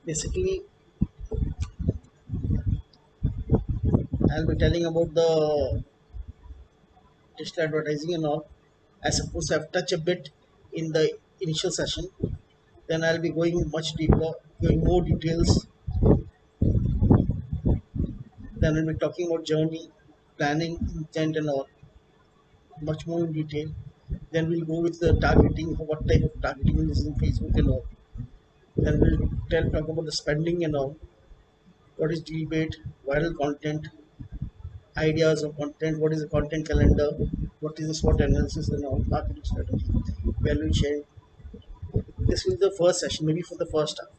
Basically, I'll be telling about the digital advertising and all. I suppose I've touched a bit in the initial session. Then I'll be going much deeper, going more details. Then I'll be talking about journey, planning, intent, and all, much more in detail. Then we'll go with the targeting, what type of targeting is in Facebook and all. Then we'll talk about the spending and all. What is debate, viral content, ideas of content, what is a content calendar, what is the SWOT analysis and all, marketing strategy, value chain. This will be the first session, maybe for the first half.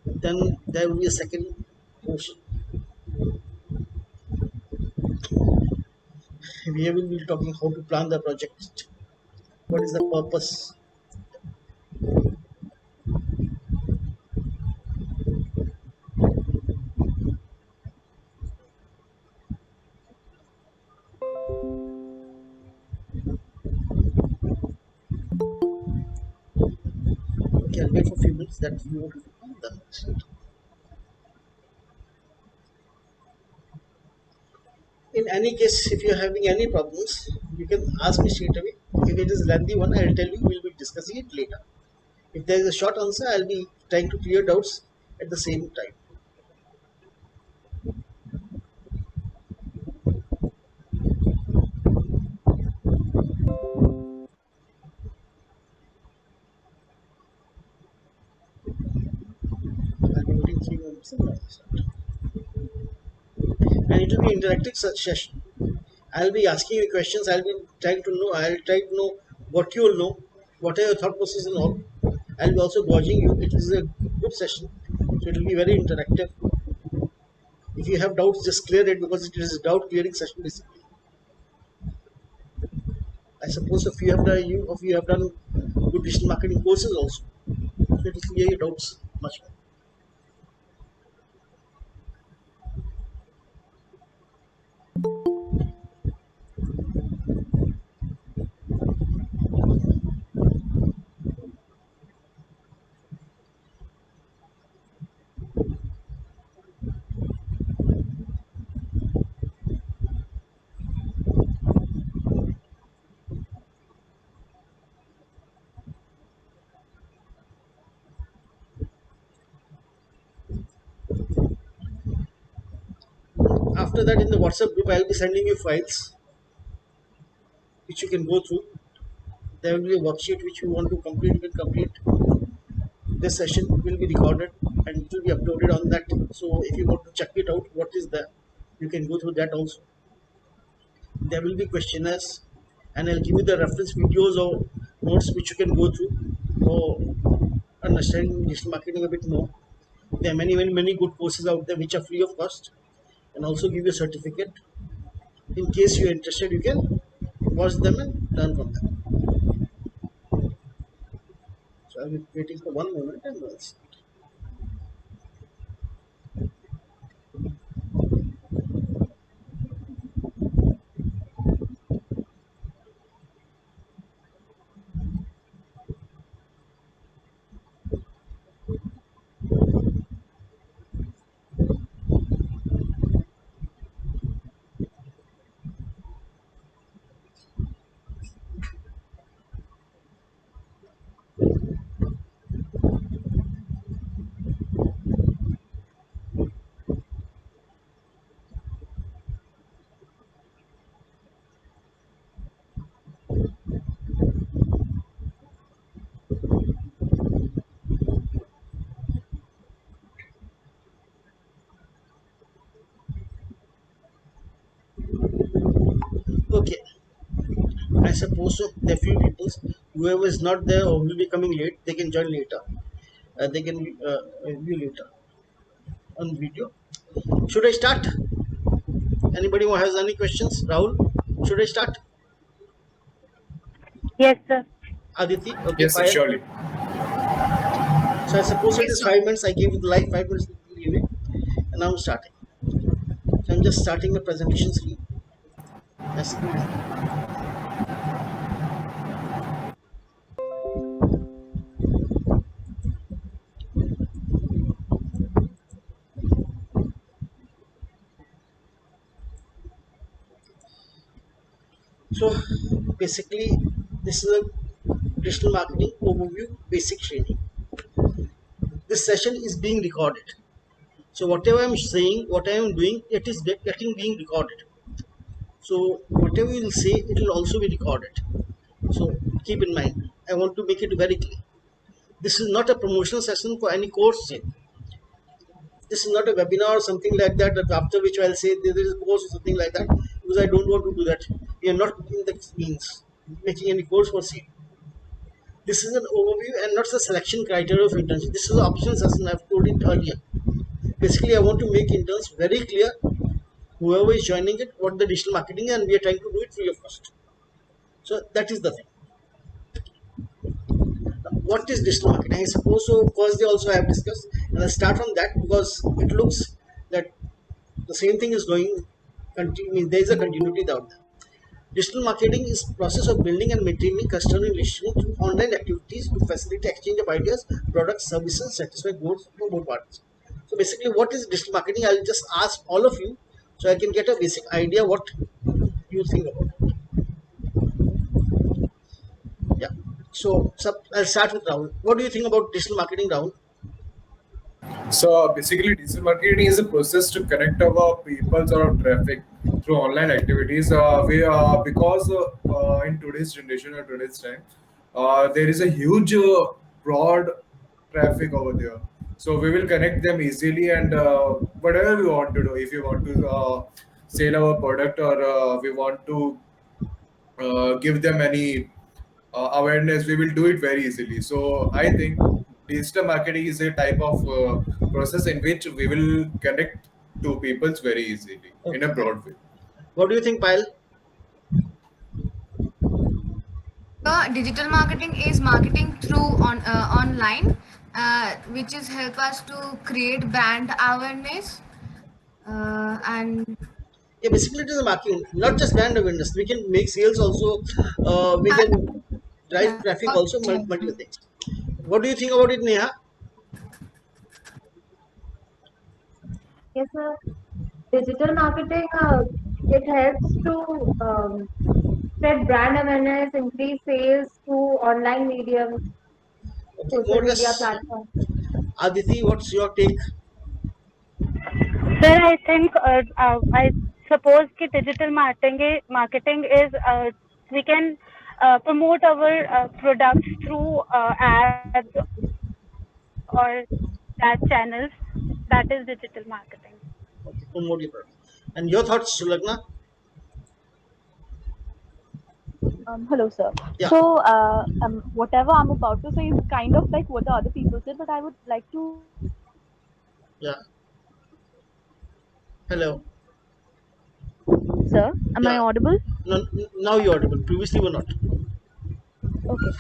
Then there will be a second portion. We will be talking how to plan the project, what is the purpose. Okay, I'll wait for a few minutes that you want to do that. In any case, if you're having any problems, you can ask me straight away. If it is lengthy one, I'll tell you, we'll be discussing it later. If there is a short answer, I'll be trying to clear doubts at the same time. I'll be waiting 3 minutes and I'll start. And it will be interactive session. I'll be asking you questions. I'll be trying to know. I'll try to know what you will know, what are your thought process and all. I'll be also watching you. It is a good session, so it will be very interactive. If you have doubts, just clear it because it is a doubt clearing session basically. I suppose if you have done good digital marketing courses also, so it will clear your doubts much more. After that, in the WhatsApp group, I'll be sending you files which you can go through. There will be a worksheet which you want to complete. You can complete. This session will be recorded and it will be uploaded on that. So if you want to check it out, what is there, you can go through that also. There will be questionnaires, and I'll give you the reference videos or notes which you can go through for understanding digital marketing a bit more. There are many good courses out there which are free of cost and also give you a certificate. In case you're interested, you can watch them and learn from them. So I'll be waiting for one moment and we'll see. Okay, I suppose so. There are few people. Whoever is not there or will be coming late, they can join later. They can view later on video. Should I start? Anybody who has any questions? Rahul, should I start? Yes, sir. Aditi, okay, Yes, sir, fine. surely. So I suppose it is 5 minutes. I gave you the like 5 minutes leeway, and now I'm starting. So I'm just starting the presentation screen. Yes. Basically, this is a digital marketing overview basic training. This session is being recorded. So whatever I'm saying, what I am doing, it is getting being recorded. So whatever you will say, it will also be recorded. So keep in mind, I want to make it very clear. This is not a promotional session for any course sale. This is not a webinar or something like that, that after which I'll say there is a course or something like that, because I don't want to do that. We are not in the means making any course for sale. This is an overview and not the selection criteria of internship. This is an optional session. I've told it earlier. Basically, I want to make interns very clear, whoever is joining it, what the digital marketing, and we are trying to do it free of cost. So that is the thing. What is digital marketing? I suppose so. First, they also have discussed, and I'll start from that because it looks that the same thing is going. There is a continuity out there. Digital marketing is process of building and maintaining customer relations through online activities to facilitate exchange of ideas, products, services, satisfy goals for both parties. So basically, what is digital marketing? I'll just ask all of you so I can get a basic idea what you think about it. Yeah. So I'll start with Rahul. What do you think about digital marketing, Rahul? So basically, digital marketing is a process to connect our people or traffic through online activities. Because in today's generation or today's time, there is a huge broad traffic over there. So we will connect them easily and whatever we want to do. If you want to sell our product or we want to give them any awareness, we will do it very easily. So I think digital marketing is a type of process in which we will connect to people very easily in a Okay. broad way. What do you think, Payal? Digital marketing is marketing through online, which is help us to create brand awareness and Yeah, basically it is a marketing, not just brand awareness. We can make sales also. We can drive yeah, traffic also, multiple things. What do you think about it, Neha? Yes, sir. Digital marketing, it helps to spread brand awareness, increase sales through online mediums, Okay, social more or media less. platforms. Aditi, what's your take? Sir, I think I suppose that digital marketing is we can promote our products through ads or that channels. That is digital marketing. Okay, promote your product. And your thoughts, Sulagna? Hello, sir. Yeah, So, whatever I'm about to say is kind of like what the other people said, but I would like to. yeah. Hello. Sir, am I Yeah. audible? No, now you're audible. Previously, were not. Okay.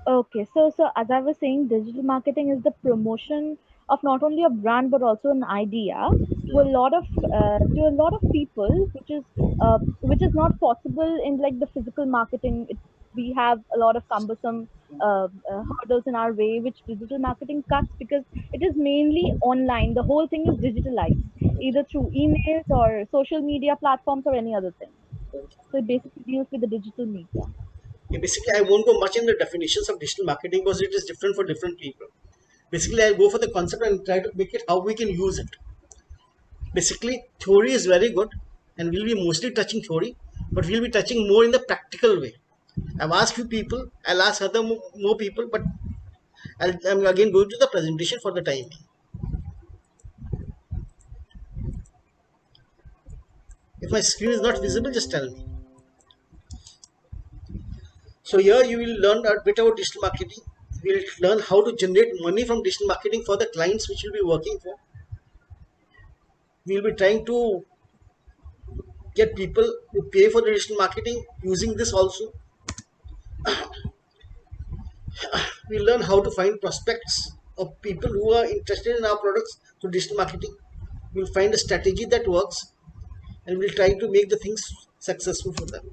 Okay. So as I was saying, digital marketing is the promotion of not only a brand but also an idea to a lot of people, which is not possible in like the physical marketing. We have a lot of cumbersome hurdles in our way, which digital marketing cuts because it is mainly online. The whole thing is digitalized, either through emails or social media platforms or any other thing. So it basically deals with the digital media. Okay, basically, I won't go much in the definitions of digital marketing because it is different for different people. Basically, I'll go for the concept and try to make it how we can use it. Basically, theory is very good and we'll be mostly touching theory, but we'll be touching more in the practical way. I've asked few people, I'll ask other more people, but I'm again going to the presentation for the time being. If my screen is not visible, just tell me. So here you will learn a bit about digital marketing. We'll learn how to generate money from digital marketing for the clients which you'll be working for. We'll be trying to get people to pay for the digital marketing using this also. We'll learn how to find prospects of people who are interested in our products through digital marketing. We'll find a strategy that works and we'll try to make the things successful for them.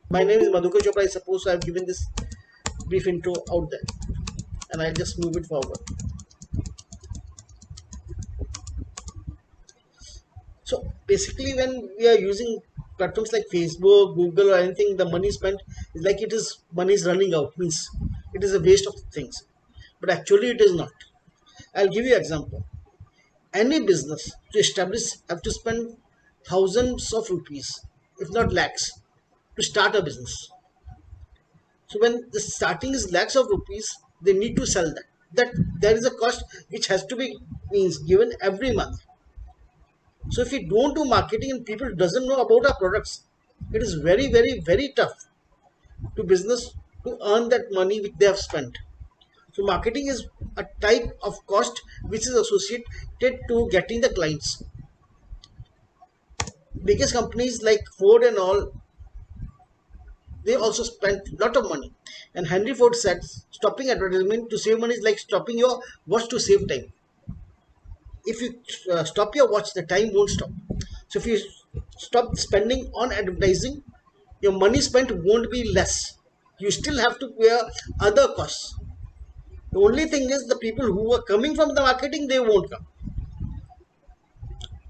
My name is Madhukar Chopra. I suppose I've given this brief intro out there and I'll just move it forward. So basically when we are using platforms like Facebook, Google, or anything, the money spent is like it is money is running out, means it is a waste of things. But actually, it is not. I'll give you an example. Any business to establish have to spend thousands of rupees, if not lakhs, to start a business. So when the starting is lakhs of rupees, they need to sell that. That there is a cost which has to be means given every month. So if we don't do marketing and people doesn't know about our products, it is very, very, very tough to business to earn that money which they have spent. So marketing is a type of cost which is associated to getting the clients. Biggest companies like Ford and all, they also spent a lot of money. And Henry Ford said, stopping advertisement to save money is like stopping your watch to save time. If you stop your watch, the time won't stop. So if you stop spending on advertising, your money spent won't be less. You still have to bear other costs. The only thing is the people who are coming from the marketing, they won't come.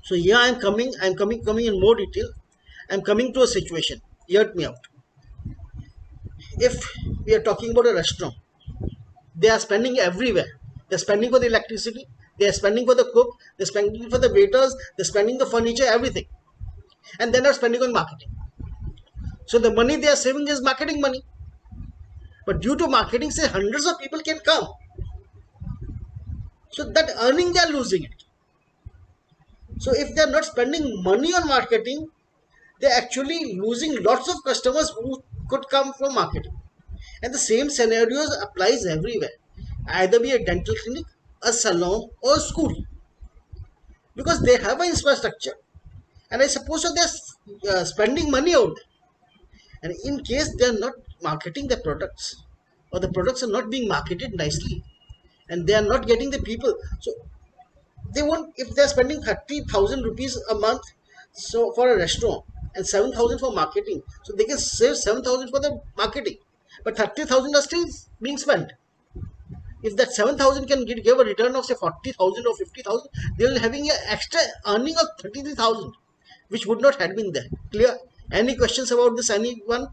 So here I'm coming in more detail. I'm coming to a situation. Hear me out. If we are talking about a restaurant, they are spending everywhere. They're spending for the electricity, they are spending for the cook, they're spending for the waiters, they're spending the furniture, everything. And they're not spending on marketing. So the money they are saving is marketing money. But due to marketing, say hundreds of people can come. So that earning they are losing it. So if they are not spending money on marketing, they're actually losing lots of customers who could come from marketing. And the same scenarios applies everywhere. Either be a dental clinic, a salon, or a school. Because they have an infrastructure. And I suppose so they're spending money out there. And in case they're not marketing their products, or the products are not being marketed nicely, and they are not getting the people, so they won't, if they're spending 30,000 rupees a month so for a restaurant and 7,000 for marketing, so they can save 7,000 for the marketing, but 30,000 are still being spent. If that 7,000 can give a return of say 40,000 or 50,000, they'll having an extra earning of 33,000, which would not have been there. Clear? Any questions about this? Anyone?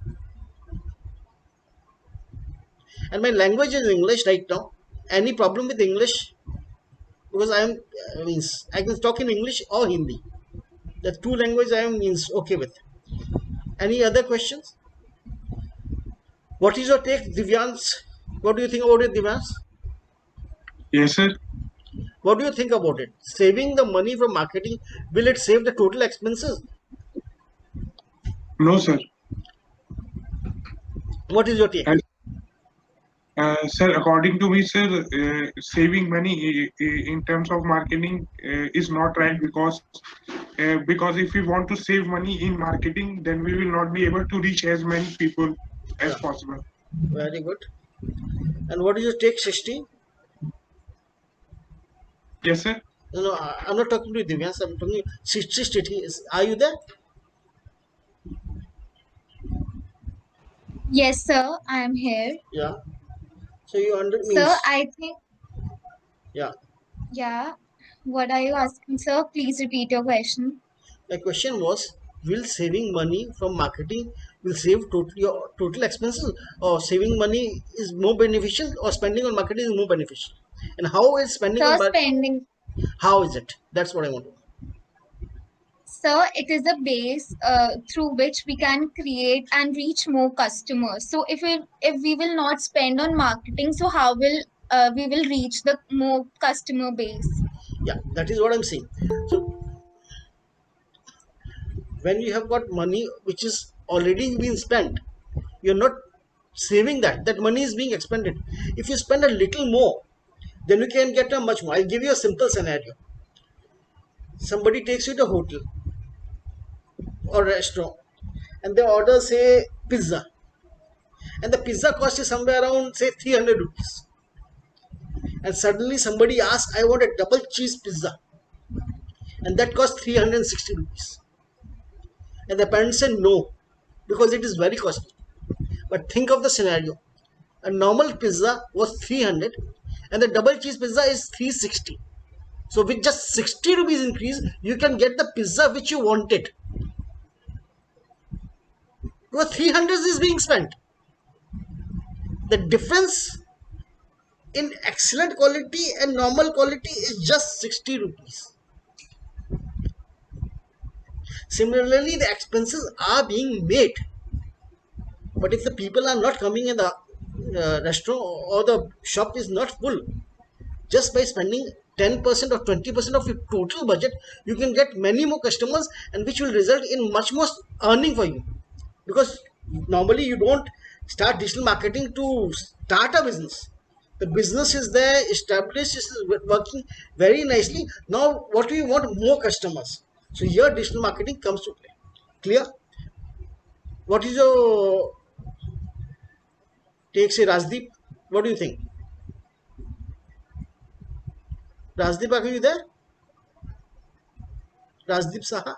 And my language is English right now. Any problem with English? Because I can talk in English or Hindi. The two languages I am okay with. Any other questions? What is your take, Divyans? What do you think about it, Divyans? Yes, sir. What do you think about it? Saving the money from marketing, will it save the total expenses? No, sir. What is your take? Sir, according to me, sir, saving money in terms of marketing is not right because if we want to save money in marketing, then we will not be able to reach as many people as possible. Very good. And what is your take, Srishti? Yes, sir. No, I'm not talking to Divyans. I'm talking to Srishti. Are you there? Yes, sir, I am here. Yeah. So you Sir, I think, yeah. yeah. What are you asking, sir? Please repeat your question. My question was, will saving money from marketing will save your total expenses, or saving money is more beneficial, or spending on marketing is more beneficial? And how is spending Sir, on spending. how is it? That's what I want to know. Sir, it is a base through which we can create and reach more customers. So if we will not spend on marketing, so how will we will reach the more customer base? Yeah, that is what I'm saying. So when you have got money which is already been spent, you're not saving that money is being expended. If you spend a little more, then you can get a much more. I'll give you a simple scenario. Somebody takes you to a hotel or restaurant and they order say pizza, and the pizza cost is somewhere around say 300 rupees, and suddenly somebody asks, I want a double cheese pizza, and that costs 360 rupees, and the parents say no because it is very costly. But think of the scenario. A normal pizza was 300 and the double cheese pizza is 360. So with just 60 rupees increase, you can get the pizza which you wanted. because 300 is being spent. The difference in excellent quality and normal quality is just 60 rupees. Similarly, the expenses are being made, but if the people are not coming in the restaurant or the shop is not full, just by spending 10% or 20% of your total budget, you can get many more customers, and which will result in much more earning for you. Because normally you don't start digital marketing to start a business. The business is there, established, is working very nicely. Now, what do you want? More customers. So here, digital marketing comes to play. Clear? What is your take, say, Rajdeep? What do you think? Rajdeep, are you there? Rajdeep Saha?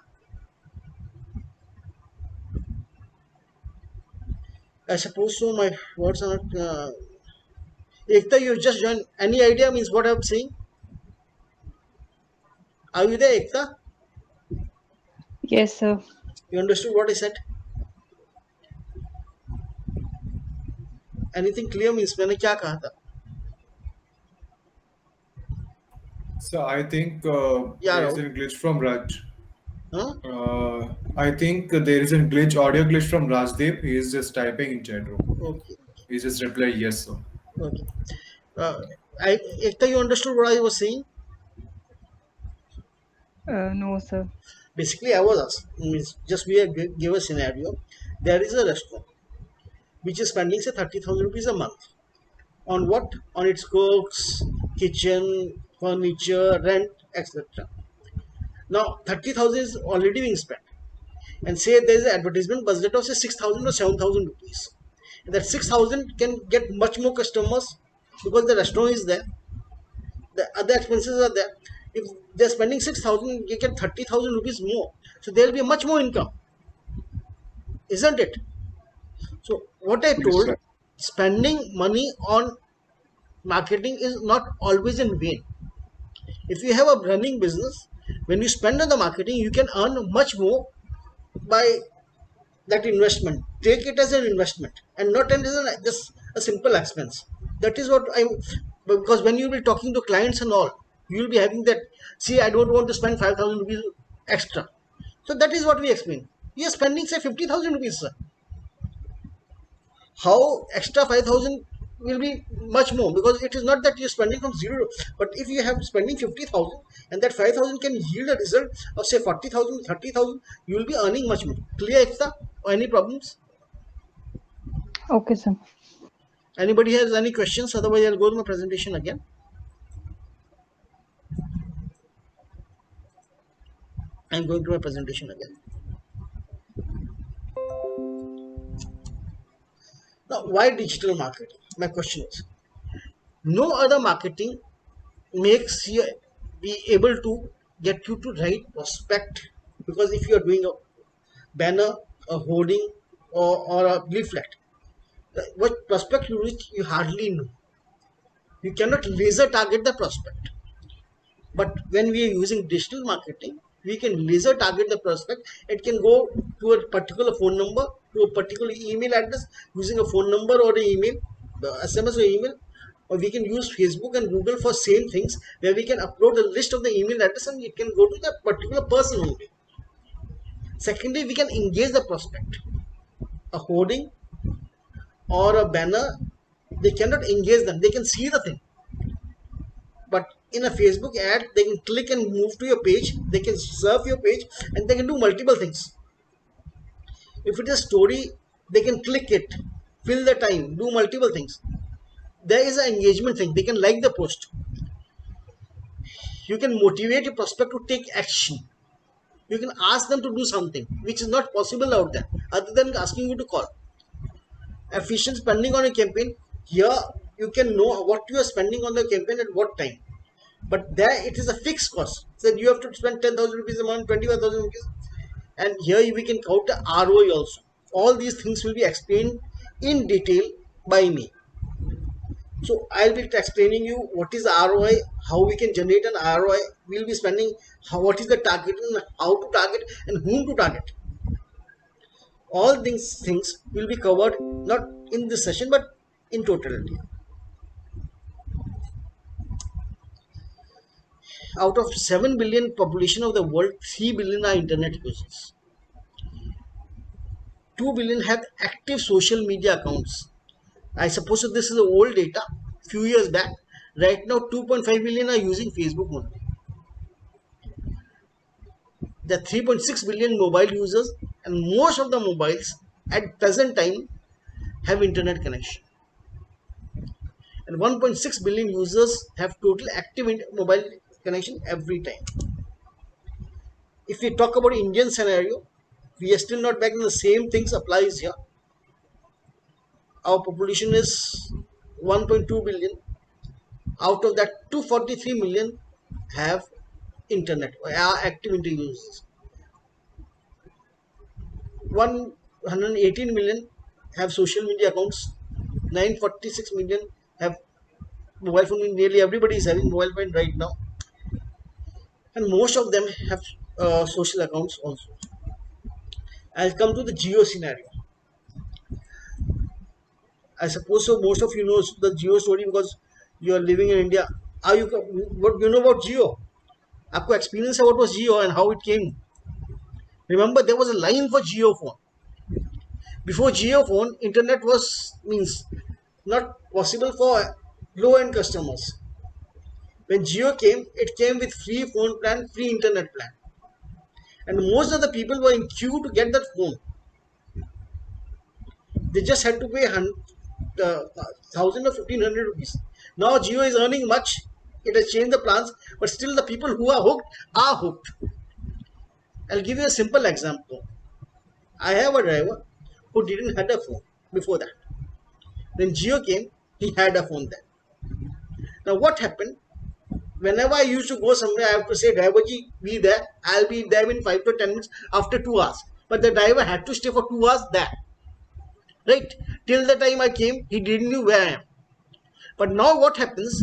I suppose so. My words are not. Ekta, you just joined. Any idea means what I'm saying? Are you there, Ekta? Yes, sir. You understood what I said? Anything clear means मैंने क्या कहा था? So I think Yeah, there is Rahul. a glitch from Raj. Huh? I think there is a glitch, audio glitch from Rajdeep. He is just typing in chat room. Okay. He just replied yes, sir. Okay. I Ekta, you understood what I was saying? No, sir. Basically, I was asking, means just give a scenario. There is a restaurant which is spending say 30,000 rupees a month on what? On its cooks, kitchen, furniture, rent, etc. Now 30,000 is already being spent, and say there is an advertisement budget of say 6,000 or 7,000 rupees. And that 6,000 can get much more customers because the restaurant is there, the other expenses are there. If they're spending 6,000, you get 30,000 rupees more, so there will be much more income, isn't it? So what I Yes, told, sir. spending money on marketing is not always in vain. If you have a running business, when you spend on the marketing, you can earn much more by that investment. Take it as an investment and not as just a simple expense. That is what I, because when you will be talking to clients and all, you will be having that, see, I don't want to spend 5,000 rupees extra. So that is what we explain. We are spending say 50,000 rupees, sir. How extra 5,000 will be much more, because it is not that you're spending from zero, but if you have spending 50,000 and that 5,000 can yield a result of say 40,000, 30,000, you will be earning much more. Clear, extra? Or any problems? Okay, sir. Anybody has any questions? Otherwise, I'll go to my presentation again. I'm going to my presentation again. Now, why digital marketing? My question is, no other marketing makes you be able to get you to write prospect, because if you are doing a banner, a hoarding, or a leaflet, what prospect you reach, you hardly know. You cannot laser target the prospect. But when we are using digital marketing, we can laser target the prospect. It can go to a particular phone number, to a particular email address using a phone number or an email, SMS or email, or we can use Facebook and Google for same things, where we can upload a list of the email address and it can go to that particular person only. Secondly, we can engage the prospect. A hoarding or a banner, they cannot engage them. They can see the thing, but in a Facebook ad, they can click and move to your page, they can surf your page, and they can do multiple things. If it is a story, they can click it, fill the time, do multiple things. There is an engagement thing, they can like the post. You can motivate your prospect to take action. You can ask them to do something which is not possible out there, other than asking you to call. Efficient spending on a campaign, here you can know what you are spending on the campaign at what time, but there it is a fixed cost. So you have to spend 10,000 rupees a month, 25,000 rupees, and here we can count the ROI also. All these things will be explained in detail by me. So I'll be explaining you what is ROI, how we can generate an ROI, we'll be spending, what is the target and how to target and whom to target. All these things will be covered not in this session but in totality. Out of 7 billion population of the world, 3 billion are internet users. 2 billion have active social media accounts. I suppose this is the old data, few years back. Right now, 2.5 billion are using Facebook only. There are 3.6 billion mobile users, and most of the mobiles at present time have internet connection. And 1.6 billion users have total active mobile connection every time. If we talk about Indian scenario, we are still not back in the same things applies here. Our population is 1.2 billion. Out of that, 243 million have internet, are active internet users. 118 million have social media accounts. 946 million have mobile phone. Nearly everybody is having mobile phone right now, and most of them have social accounts also. I'll come to the Geo scenario. I suppose so. Most of you know the Geo story because you are living in India. Are you what you know about Geo? आपको experience है what was Geo and how it came? Remember there was a line for Geo phone. Before Geo phone, internet was means not possible for low end customers. When Geo came, it came with free phone plan, free internet plan, and most of the people were in queue to get that phone. They just had to pay 1,000 or 1,500 rupees. Now Geo is earning much. It has changed the plans, but still the people who are hooked are hooked. I'll give you a simple example. I have a driver who didn't have a phone before that. When Geo came, he had a phone then. Now what happened? Whenever I used to go somewhere, I have to say, driver ji, be there. I'll be there in 5 to 10 minutes after 2 hours. But the driver had to stay for 2 hours there. Right? Till the time I came, he didn't know where I am. But now what happens?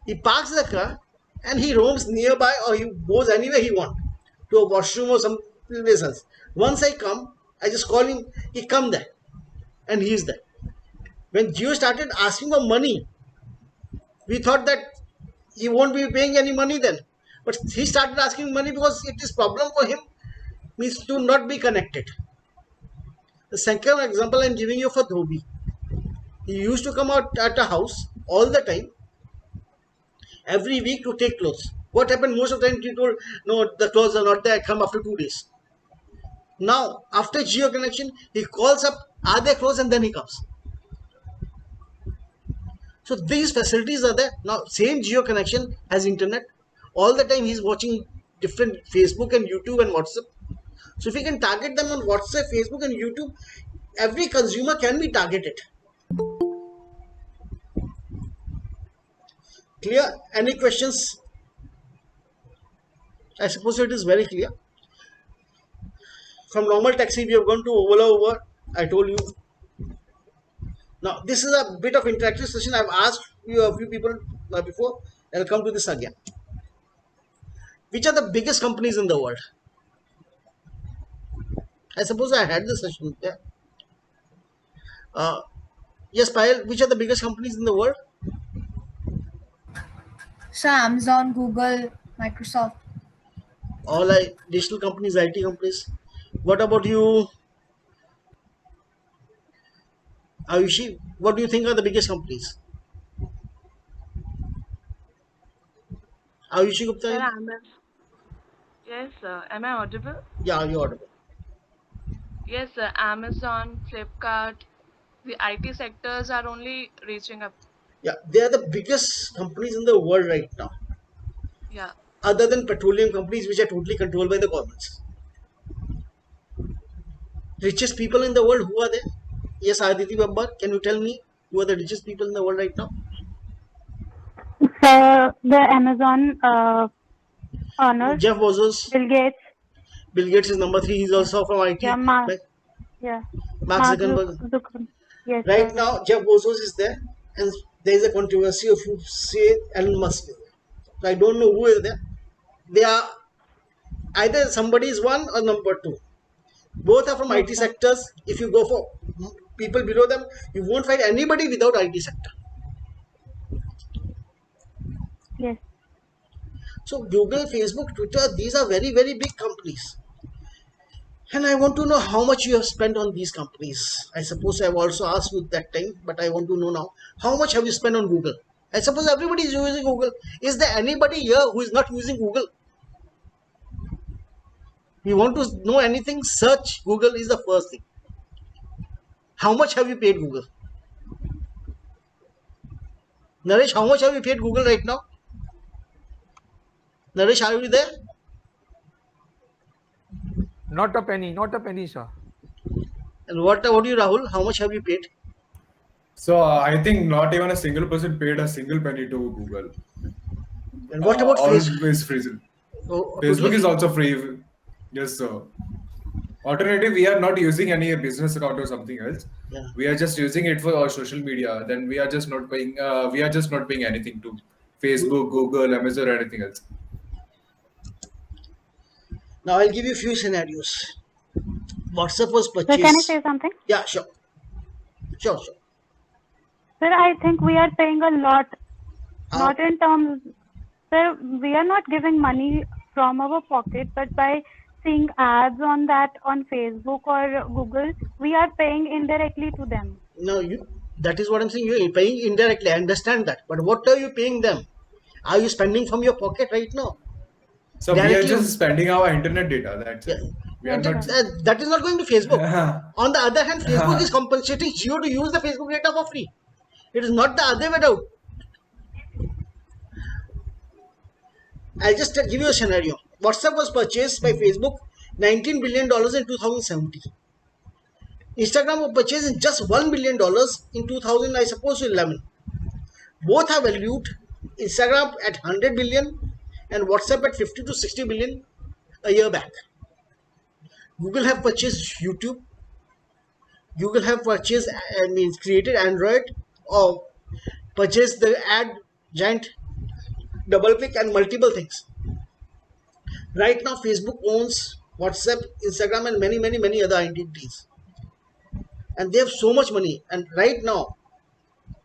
He parks the car and he roams nearby or he goes anywhere he wants. To a washroom or some place else. Once I come, I just call him, he come there. And he is there. When Geo started asking for money, we thought that he won't be paying any money then. But he started asking money because it is problem for him means to not be connected. The second example I am giving you for Dhobi. He used to come out at a house all the time, every week to take clothes. What happened most of the time he told, no, the clothes are not there, come after 2 days. Now, after Geo connection, he calls up, are there clothes and then he comes. So these facilities are there. Now, same Geo connection has internet. All the time he's watching different Facebook and YouTube and WhatsApp. So if we can target them on WhatsApp, Facebook and YouTube, every consumer can be targeted. Clear? Any questions? I suppose it is very clear. From normal taxi, we have gone to Ola Uber. I told you. Now, this is a bit of interactive session. I've asked you a few people before. I'll come to this again. Which are the biggest companies in the world? I suppose I had this session. Yeah. Yes, Payal, which are the biggest companies in the world? So Amazon, Google, Microsoft. All digital companies, IT companies. What about you, Ayushi? What do you think are the biggest companies? Ayushi Gupta? Sir, yes, sir. Am I audible? Yeah, you're audible. Yes, sir. Amazon, Flipkart, the IT sectors are only reaching up. Yeah, they are the biggest companies in the world right now. Yeah. Other than petroleum companies, which are totally controlled by the governments. Richest people in the world, who are they? Yes, Aditi Babbar, can you tell me who are the richest people in the world right now? So the Amazon owners, Jeff Bezos. Bill Gates, Bill Gates is number 3. He's also from IT. yeah, Mark Mark Zuckerberg. Zuckerberg. Yes, Right sir. now, Jeff Bezos is there, and there is a controversy of who say Elon Musk. So I don't know who is there. They are either somebody is 1 or number 2. Both are from Yes, IT sir. sectors. If you go for people below them, you won't find anybody without IT sector. Yes. So Google, Facebook, Twitter, these are very, very big companies. And I want to know how much you have spent on these companies. I suppose I've also asked you that time, but I want to know now. How much have you spent on Google? I suppose everybody is using Google. Is there anybody here who is not using Google? You want to know anything? Search Google is the first thing. How much have you paid Google? Naresh, how much have you paid Google right now? Naresh, are you there? Not a penny, sir. And what about you, Rahul? How much have you paid? So I think not even a single person paid a single penny to Google. And what about All Facebook? is free. Oh, Facebook totally is free. also free. Yes, sir. Alternative, we are not using any business account or something else. Yeah. We are just using it for our social media. Then we are just not paying. We are just not paying anything to Facebook, Google, Amazon, or anything else. Now I'll give you a few scenarios. WhatsApp was Sir, can I purchased. say something? Yeah, sure. Sure. Sir, I think we are paying a lot. How? Not in terms, sir, we are not giving money from our pocket, but by seeing ads on that on Facebook or Google, we are paying indirectly to them. No, that is what I'm saying. You're paying indirectly. I understand that. But what are you paying them? Are you spending from your pocket right now? So we are Directly. just spending our internet data. That's it. We are not. That is not going to Facebook. On the other hand, Facebook is compensating you to use the Facebook data for free. It is not the other way out. I'll just give you a scenario. WhatsApp was purchased by Facebook $19 billion in 2017. Instagram was purchased in just $1 billion in 2000, I suppose, 11. Both are valued. Instagram at 100 billion and WhatsApp at 50 to 60 billion a year back. Google have purchased YouTube. Google have purchased, created Android or purchased the ad giant DoubleClick and multiple things. Right now, Facebook owns WhatsApp, Instagram, and many other entities. And they have so much money. And right now,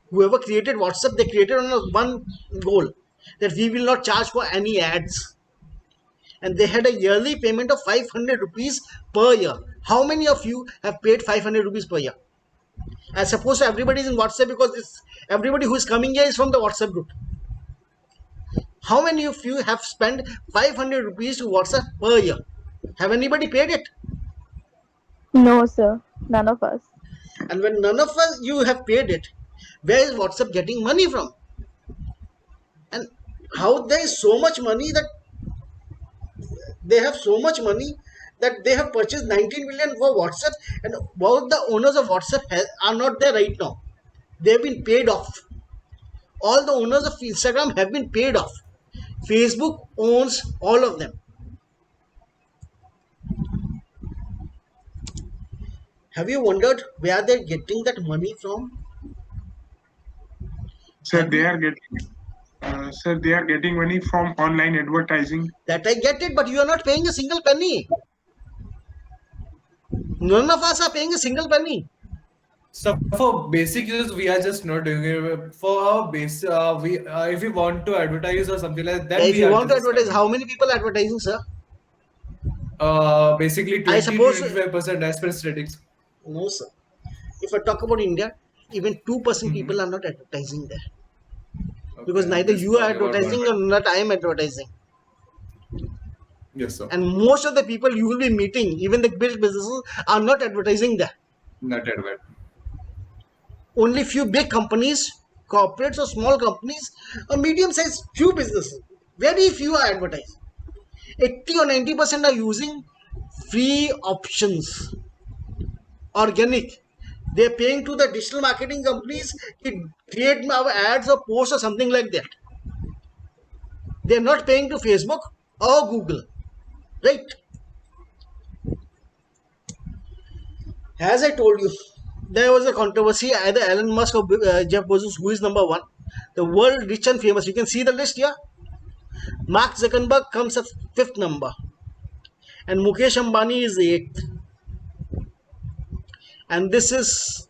whoever created WhatsApp, they created on one goal, that we will not charge for any ads. And they had a yearly payment of 500 rupees per year. How many of you have paid 500 rupees per year? I suppose everybody is in WhatsApp because everybody who is coming here is from the WhatsApp group. How many of you have spent 500 rupees to WhatsApp per year? Have anybody paid it? No, sir. None of us. And when none of us you have paid it, where is WhatsApp getting money from? And how there is so much money that they have so much money that they have purchased 19 million for WhatsApp, and both the owners of WhatsApp are not there right now. They have been paid off. All the owners of Instagram have been paid off. Facebook owns all of them. Have you wondered where they're getting that money from? Sir, they are getting money from online advertising. That I get it, but you are not paying a single penny. None of us are paying a single penny. So for basic use, we are just not doing it. For our base, if we want to advertise or something like that, If you want to advertise, how many people are advertising, sir? Basically I 20 suppose- to 25% as per statistics. No, sir. If I talk about India, even 2% people are not advertising there. Because Okay, neither just you are talking about advertising one. or not I am advertising. Yes, sir. And most of the people you will be meeting, even the big businesses, are not advertising there. Not advert. Only few big companies, corporates or small companies, or medium-sized few businesses, very few are advertising. 80 or 90% are using free options, organic. They're paying to the digital marketing companies to create our ads or posts or something like that. They're not paying to Facebook or Google, right? As I told you, there was a controversy, either Elon Musk or Jeff Bezos, who is number one. The world rich and famous. You can see the list here. Mark Zuckerberg comes at 5th number, and Mukesh Ambani is 8th. and this is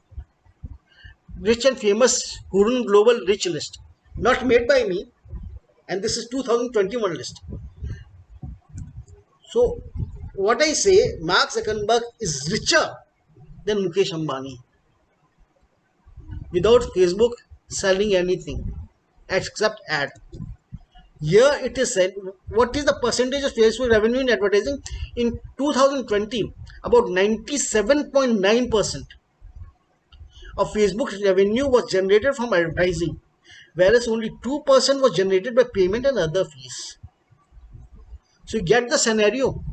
rich and famous Hurun Global Rich List, not made by me, and this is 2021 list. So what I say, Mark Zuckerberg is richer than Mukesh Ambani without Facebook selling anything except ad. Here it is said, what is the percentage of Facebook revenue in advertising? In 2020, about 97.9% of Facebook's revenue was generated from advertising, whereas only 2% was generated by payment and other fees. So you get the scenario.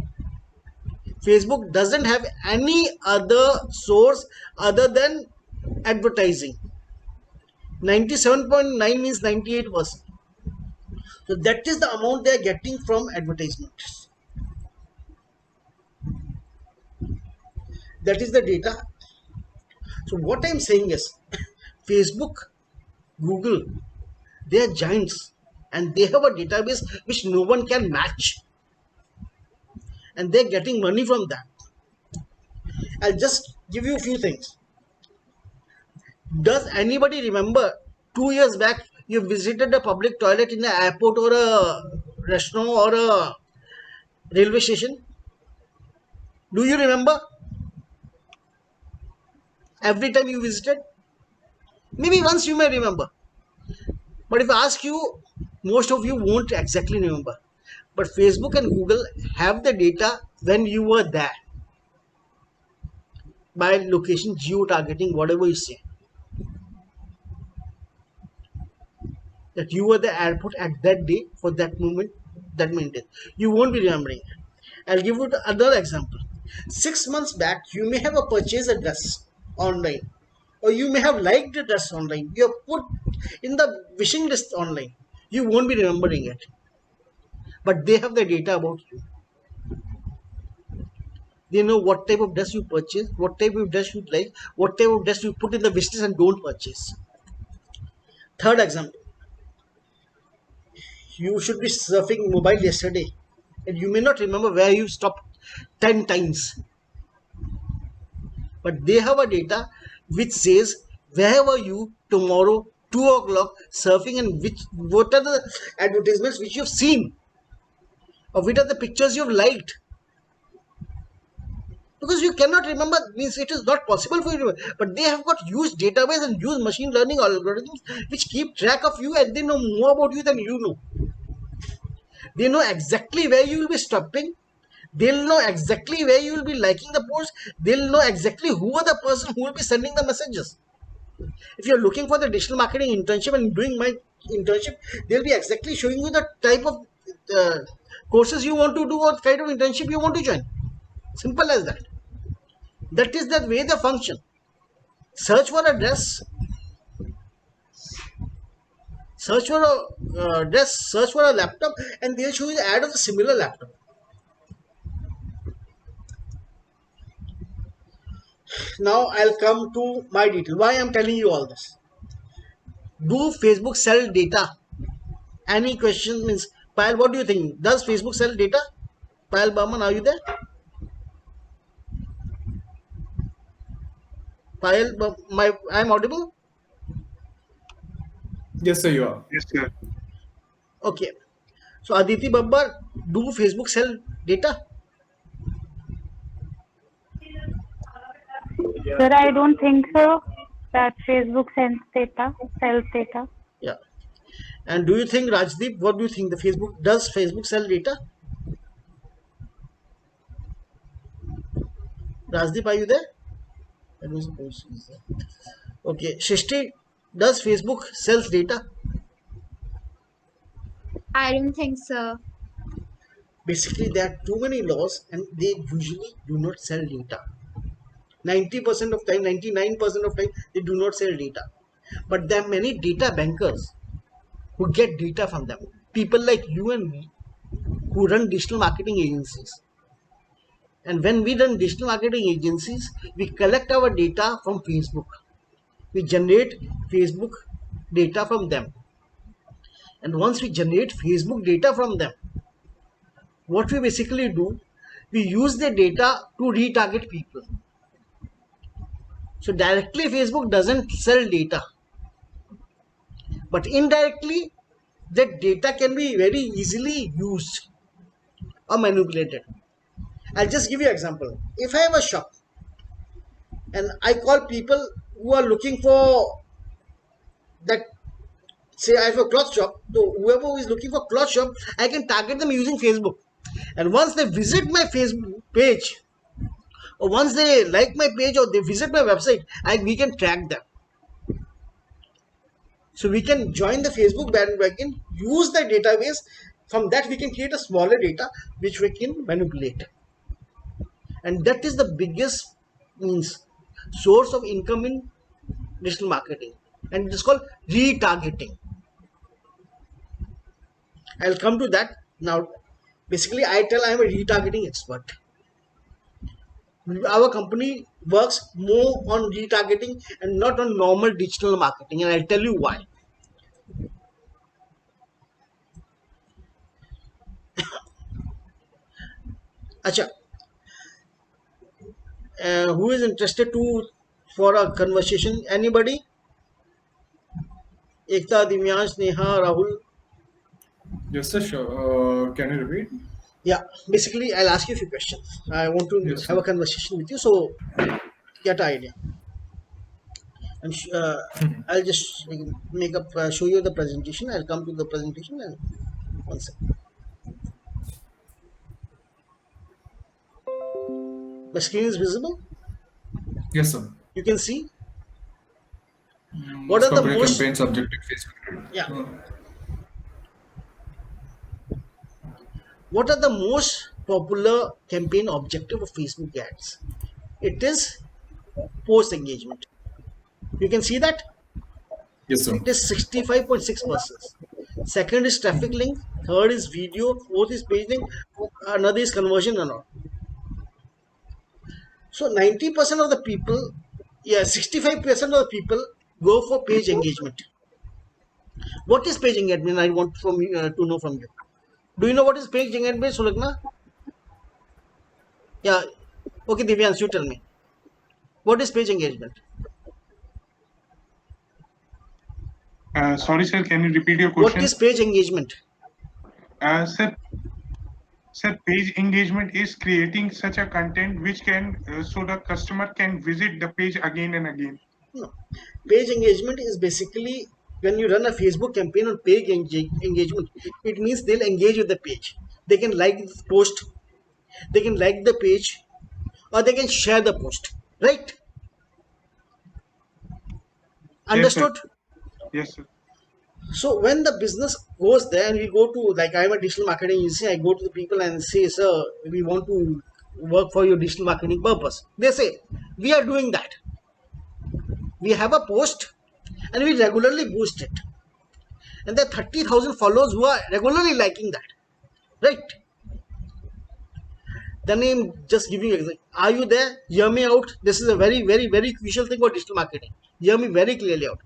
Facebook doesn't have any other source other than advertising. 97.9 means 98%. So that is the amount they are getting from advertisements. That is the data. So what I am saying is, Facebook, Google, they are giants and they have a database which no one can match. And they are getting money from that. I'll just give you a few things. Does anybody remember 2 years back you visited a public toilet in an airport or a restaurant or a railway station? Do you remember? Every time you visited? Maybe once you may remember. But if I ask you, most of you won't exactly remember. But Facebook and Google have the data when you were there. By location, geo-targeting, whatever you say. That you were at the airport at that day for that moment, that minute. You won't be remembering. I'll give you another example. 6 months back, you may have purchased a dress online, or you may have liked the dress online. You have put in the wishing list online. You won't be remembering it. But they have the data about you. They know what type of dress you purchase, what type of dress you like, what type of dress you put in the wish list and don't purchase. Third example. You should be surfing mobile yesterday and you may not remember where you stopped 10 times. But they have a data which says where were you tomorrow 2 o'clock surfing and what are the advertisements which you've seen or what are the pictures you've liked. Because you cannot remember, means it is not possible for you to remember. But they have got huge database and huge machine learning algorithms which keep track of you and they know more about you than you know. They know exactly where you will be stopping. They'll know exactly where you will be liking the post. They'll know exactly who are the person who will be sending the messages. If you're looking for the digital marketing internship and doing my internship, they'll be exactly showing you the type of courses you want to do or kind of internship you want to join. Simple as that. That is the way they function. Search for a dress. Search for a dress. Search for a laptop, and they'll show you the ad of a similar laptop. Now I'll come to my detail. Why I'm telling you all this? Do Facebook sell data? Any question means, Payal, what do you think? Does Facebook sell data? Payal Barman, are you there? Payal, I'm audible? Yes, sir, you are. Yes, sir. Okay. So Aditi Babbar, do Facebook sell data? Sir, I don't think so that Facebook sells data. Yeah. And do you think, Rajdeep, what do you think? Does Facebook sell data? Rajdeep, are you there? I don't suppose he's there. Okay. Shishti, does Facebook sells data? I don't think so. Basically, there are too many laws and they usually do not sell data. 90% of time, 99% of time, they do not sell data. But there are many data bankers who get data from them. People like you and me who run digital marketing agencies. And when we run digital marketing agencies, we collect our data from Facebook. We generate Facebook data from them. And once we generate Facebook data from them, what we basically do, we use the data to retarget people. So directly Facebook doesn't sell data, but indirectly that data can be very easily used or manipulated. I'll just give you an example. If I have a shop and I call people who are looking for that, say I have a cloth shop, so whoever is looking for cloth shop, I can target them using Facebook. And once they visit my Facebook page, or once they like my page or they visit my website, we can track them. So we can join the Facebook bandwagon, use the database. From that we can create a smaller data which we can manipulate. And that is the biggest source of income in digital marketing. And it is called retargeting. I'll come to that now. Basically, I am a retargeting expert. Our company works more on retargeting and not on normal digital marketing, and I'll tell you why. Acha, who is interested for a conversation? Anybody? Ekta, Divyansh, Neha, Rahul. Yes, sir. Sure. Can you repeat? Yeah, basically, I'll ask you a few questions. I want to Yes, have sir. a conversation with you, so get an idea. I'll just show you the presentation. I'll come to the presentation and one second. The screen is visible. Yes, sir. You can see. What are the Popular most campaigns objective Facebook? Yeah. What are the most popular campaign objective of Facebook ads? It is post engagement. You can see that. Yes, sir. It is 65.6%. Second is traffic link. Third is video. Fourth is page link. Another is conversion and all. So 90% of the people, 65% of the people go for page engagement. What is page engagement? I want from you to know from you. Do you know what is page engagement, Sulagna? Yeah. Okay, Divyansh, you tell me. What is page engagement? Sorry, sir, can you repeat your question? What is page engagement? Sir, page engagement is creating such a content which can, so the customer can visit the page again and again. No. Page engagement is basically when you run a Facebook campaign on page engagement, it means they'll engage with the page. They can like the post, they can like the page, or they can share the post. Right? Understood? Yes, sir. So when the business goes there and we go to, like I'm a digital marketing agency, I go to the people and say, sir, we want to work for your digital marketing purpose. They say, we are doing that. We have a post and we regularly boost it. And there are 30,000 followers who are regularly liking that. Right? Then I'm just giving you an example. Are you there? Hear me out. This is a very, very, very crucial thing for digital marketing. Hear me very clearly out.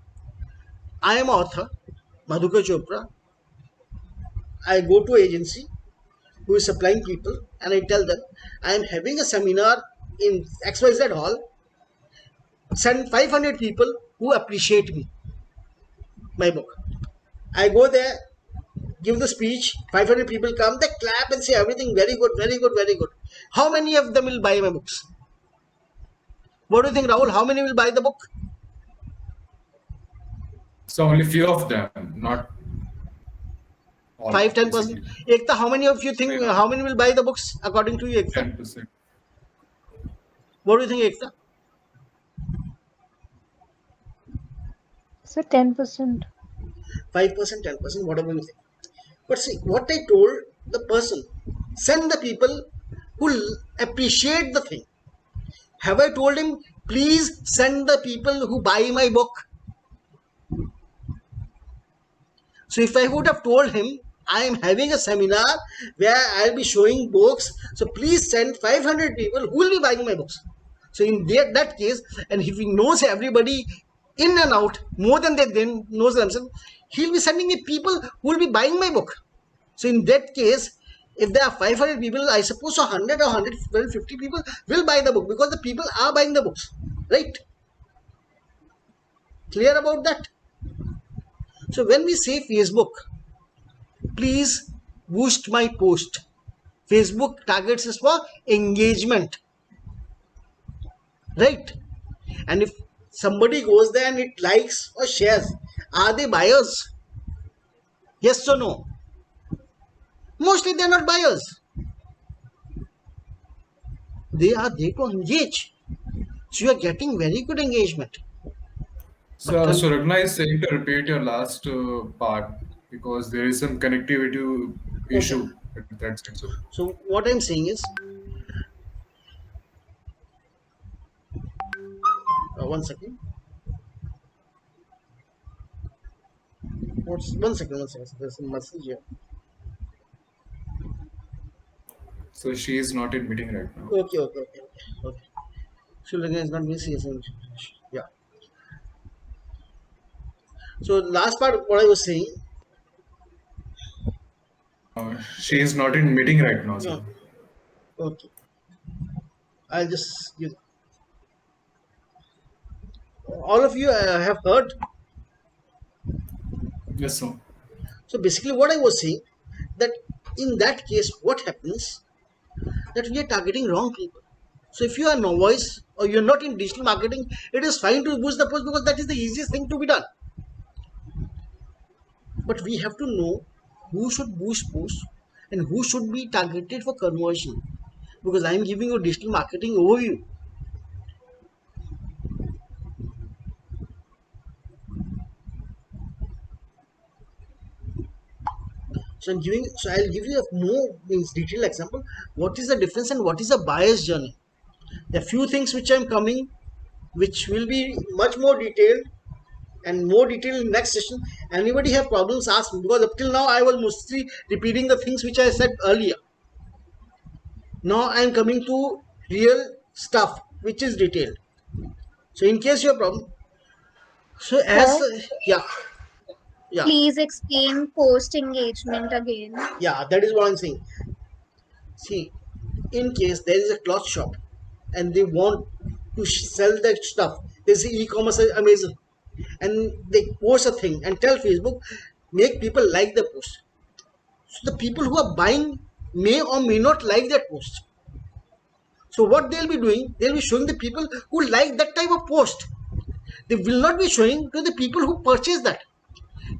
I am an author, Madhukar Chopra. I go to an agency who is supplying people and I tell them, I am having a seminar in XYZ hall. Send 500 people who appreciate me, my book. I go there, give the speech, 500 people come, they clap and say everything very good, very good, very good. How many of them will buy my books? What do you think, Rahul? How many will buy the book? So only few of them, not all. 5-10%. Ekta, how many of you think, how many will buy the books according to you, Ekta? 10%. What do you think, Ekta? So 10%. 5%, 10%, whatever you think. But see, what I told the person, send the people who appreciate the thing. Have I told him, please send the people who buy my book? So if I would have told him, I am having a seminar where I'll be showing books, so please send 500 people who will be buying my books. So in that case, and if he knows everybody in and out more than they then knows themselves, he'll be sending me people who will be buying my book. So in that case, if there are 500 people, I suppose 100 or 150 people will buy the book because the people are buying the books, right? Clear about that? So when we say Facebook, please boost my post. Facebook targets is for engagement, right? And if somebody goes there and it likes or shares, are they buyers? Yes or no? Mostly they're not buyers. They are there to engage. So you are getting very good engagement. So, Ragna is saying to repeat your last part because there is some connectivity issue at that side. So what I'm saying is, one second. One second. There's a message here. So she is not in meeting right now. Okay. Shulanga is not missing. Yeah. So last part, what I was saying. She is not in meeting right now. No. Okay. I'll just give. All of you have heard. Yes, sir. So basically, what I was saying, that in that case, what happens, that we are targeting wrong people. So if you are novice or you're not in digital marketing, it is fine to boost the post because that is the easiest thing to be done. But we have to know who should boost posts and who should be targeted for conversion. Because I am giving you a digital marketing overview. So I'll give you a more detailed example. What is the difference and what is a buyer's journey? There are few things which I'm coming, which will be much more detailed and more detailed in next session. Anybody have problems, ask me, because up till now I was mostly repeating the things which I said earlier. Now I am coming to real stuff which is detailed. So in case you have problem, so as yeah. Please explain post engagement again. Yeah, that is what I'm saying. See, in case there is a cloth shop and they want to sell that stuff, there's e-commerce Amazon, and they post a thing and tell Facebook, make people like the post. So the people who are buying may or may not like that post. So what they'll be doing, they'll be showing the people who like that type of post. They will not be showing to the people who purchase that.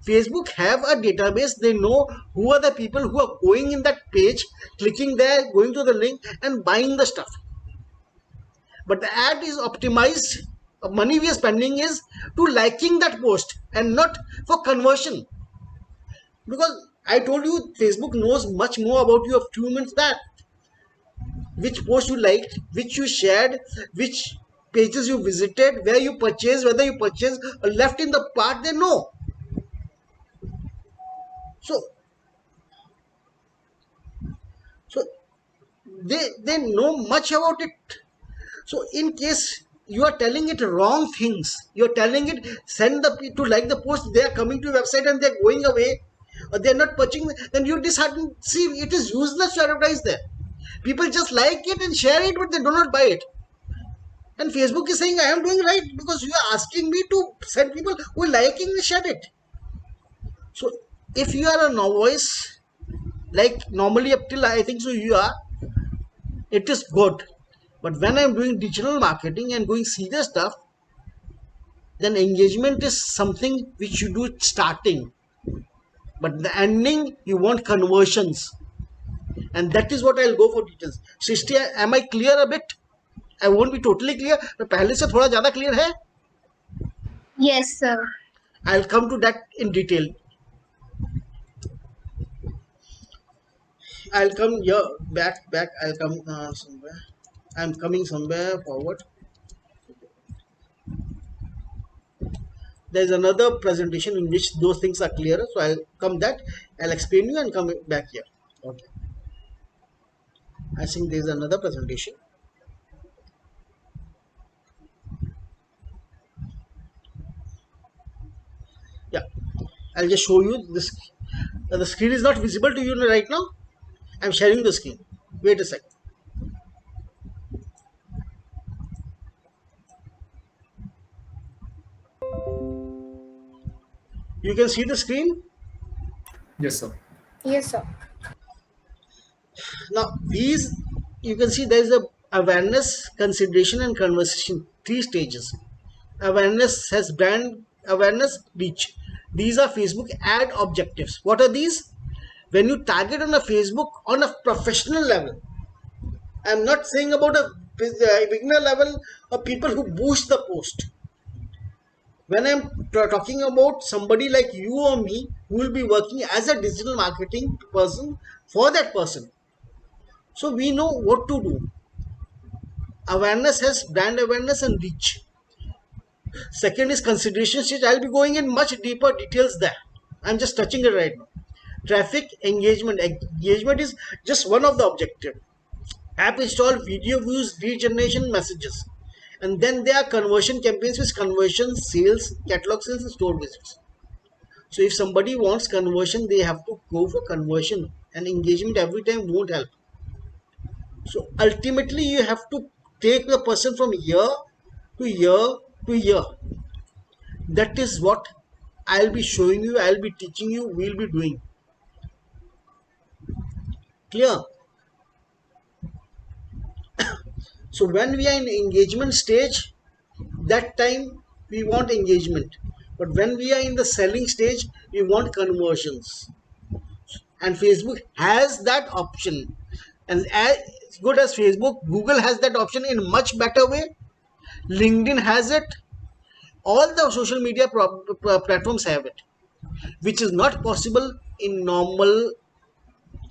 Facebook have a database. They know who are the people who are going in that page, clicking there, going to the link and buying the stuff. But the ad is optimized. Money we are spending is to liking that post and not for conversion. Because I told you, Facebook knows much more about you a few minutes back. Which post you liked, which you shared, which pages you visited, where you purchased, whether you purchased or left in the part, they know. So they know much about it. So in case you are telling it wrong things, you are telling it send the to like the post, they are coming to your website and they are going away, or they are not purchasing, then you dishearten. See, it is useless to advertise there. People just like it and share it, but they do not buy it. And Facebook is saying I am doing right because you are asking me to send people who are liking and share it. So if you are a novice, like normally up till I think so you are, it is good. But when I'm doing digital marketing and doing serious stuff, then engagement is something which you do starting. But the ending, you want conversions. And that is what I'll go for details. Srishti, am I clear a bit? I won't be totally clear. But पहले से थोड़ा ज़्यादा clear है? Yes, sir. I'll come to that in detail. I'll come here, back. I'll come somewhere. I'm coming somewhere forward. There's another presentation in which those things are clearer. So I'll come that. I'll explain you and come back here. Okay. I think there's another presentation. Yeah. I'll just show you this. The screen is not visible to you right now. I'm sharing the screen. Wait a second. You can see the screen. Yes, sir. Yes, sir. Now these, you can see there is a awareness, consideration, and conversation. 3 stages. Awareness has brand awareness, reach. These are Facebook ad objectives. What are these? When you target on a Facebook on a professional level, I'm not saying about a beginner level or people who boost the post. When I'm talking about somebody like you or me who will be working as a digital marketing person for that person, so we know what to do. Awareness has brand awareness and reach. Second is consideration stage. I'll be going in much deeper details there. I'm just touching it right now. Traffic engagement. Engagement is just one of the objectives. App install, video views, lead generation, messages. And then there are conversion campaigns with conversion, sales, catalog sales, and store visits. So if somebody wants conversion, they have to go for conversion, and engagement every time won't help. So ultimately, you have to take the person from year to year to year. That is what I'll be showing you, I'll be teaching you, we'll be doing. Clear? So when we are in engagement stage, that time we want engagement. But when we are in the selling stage, we want conversions. And Facebook has that option. And as good as Facebook, Google has that option in much better way. LinkedIn has it. All the social media platforms have it, which is not possible in normal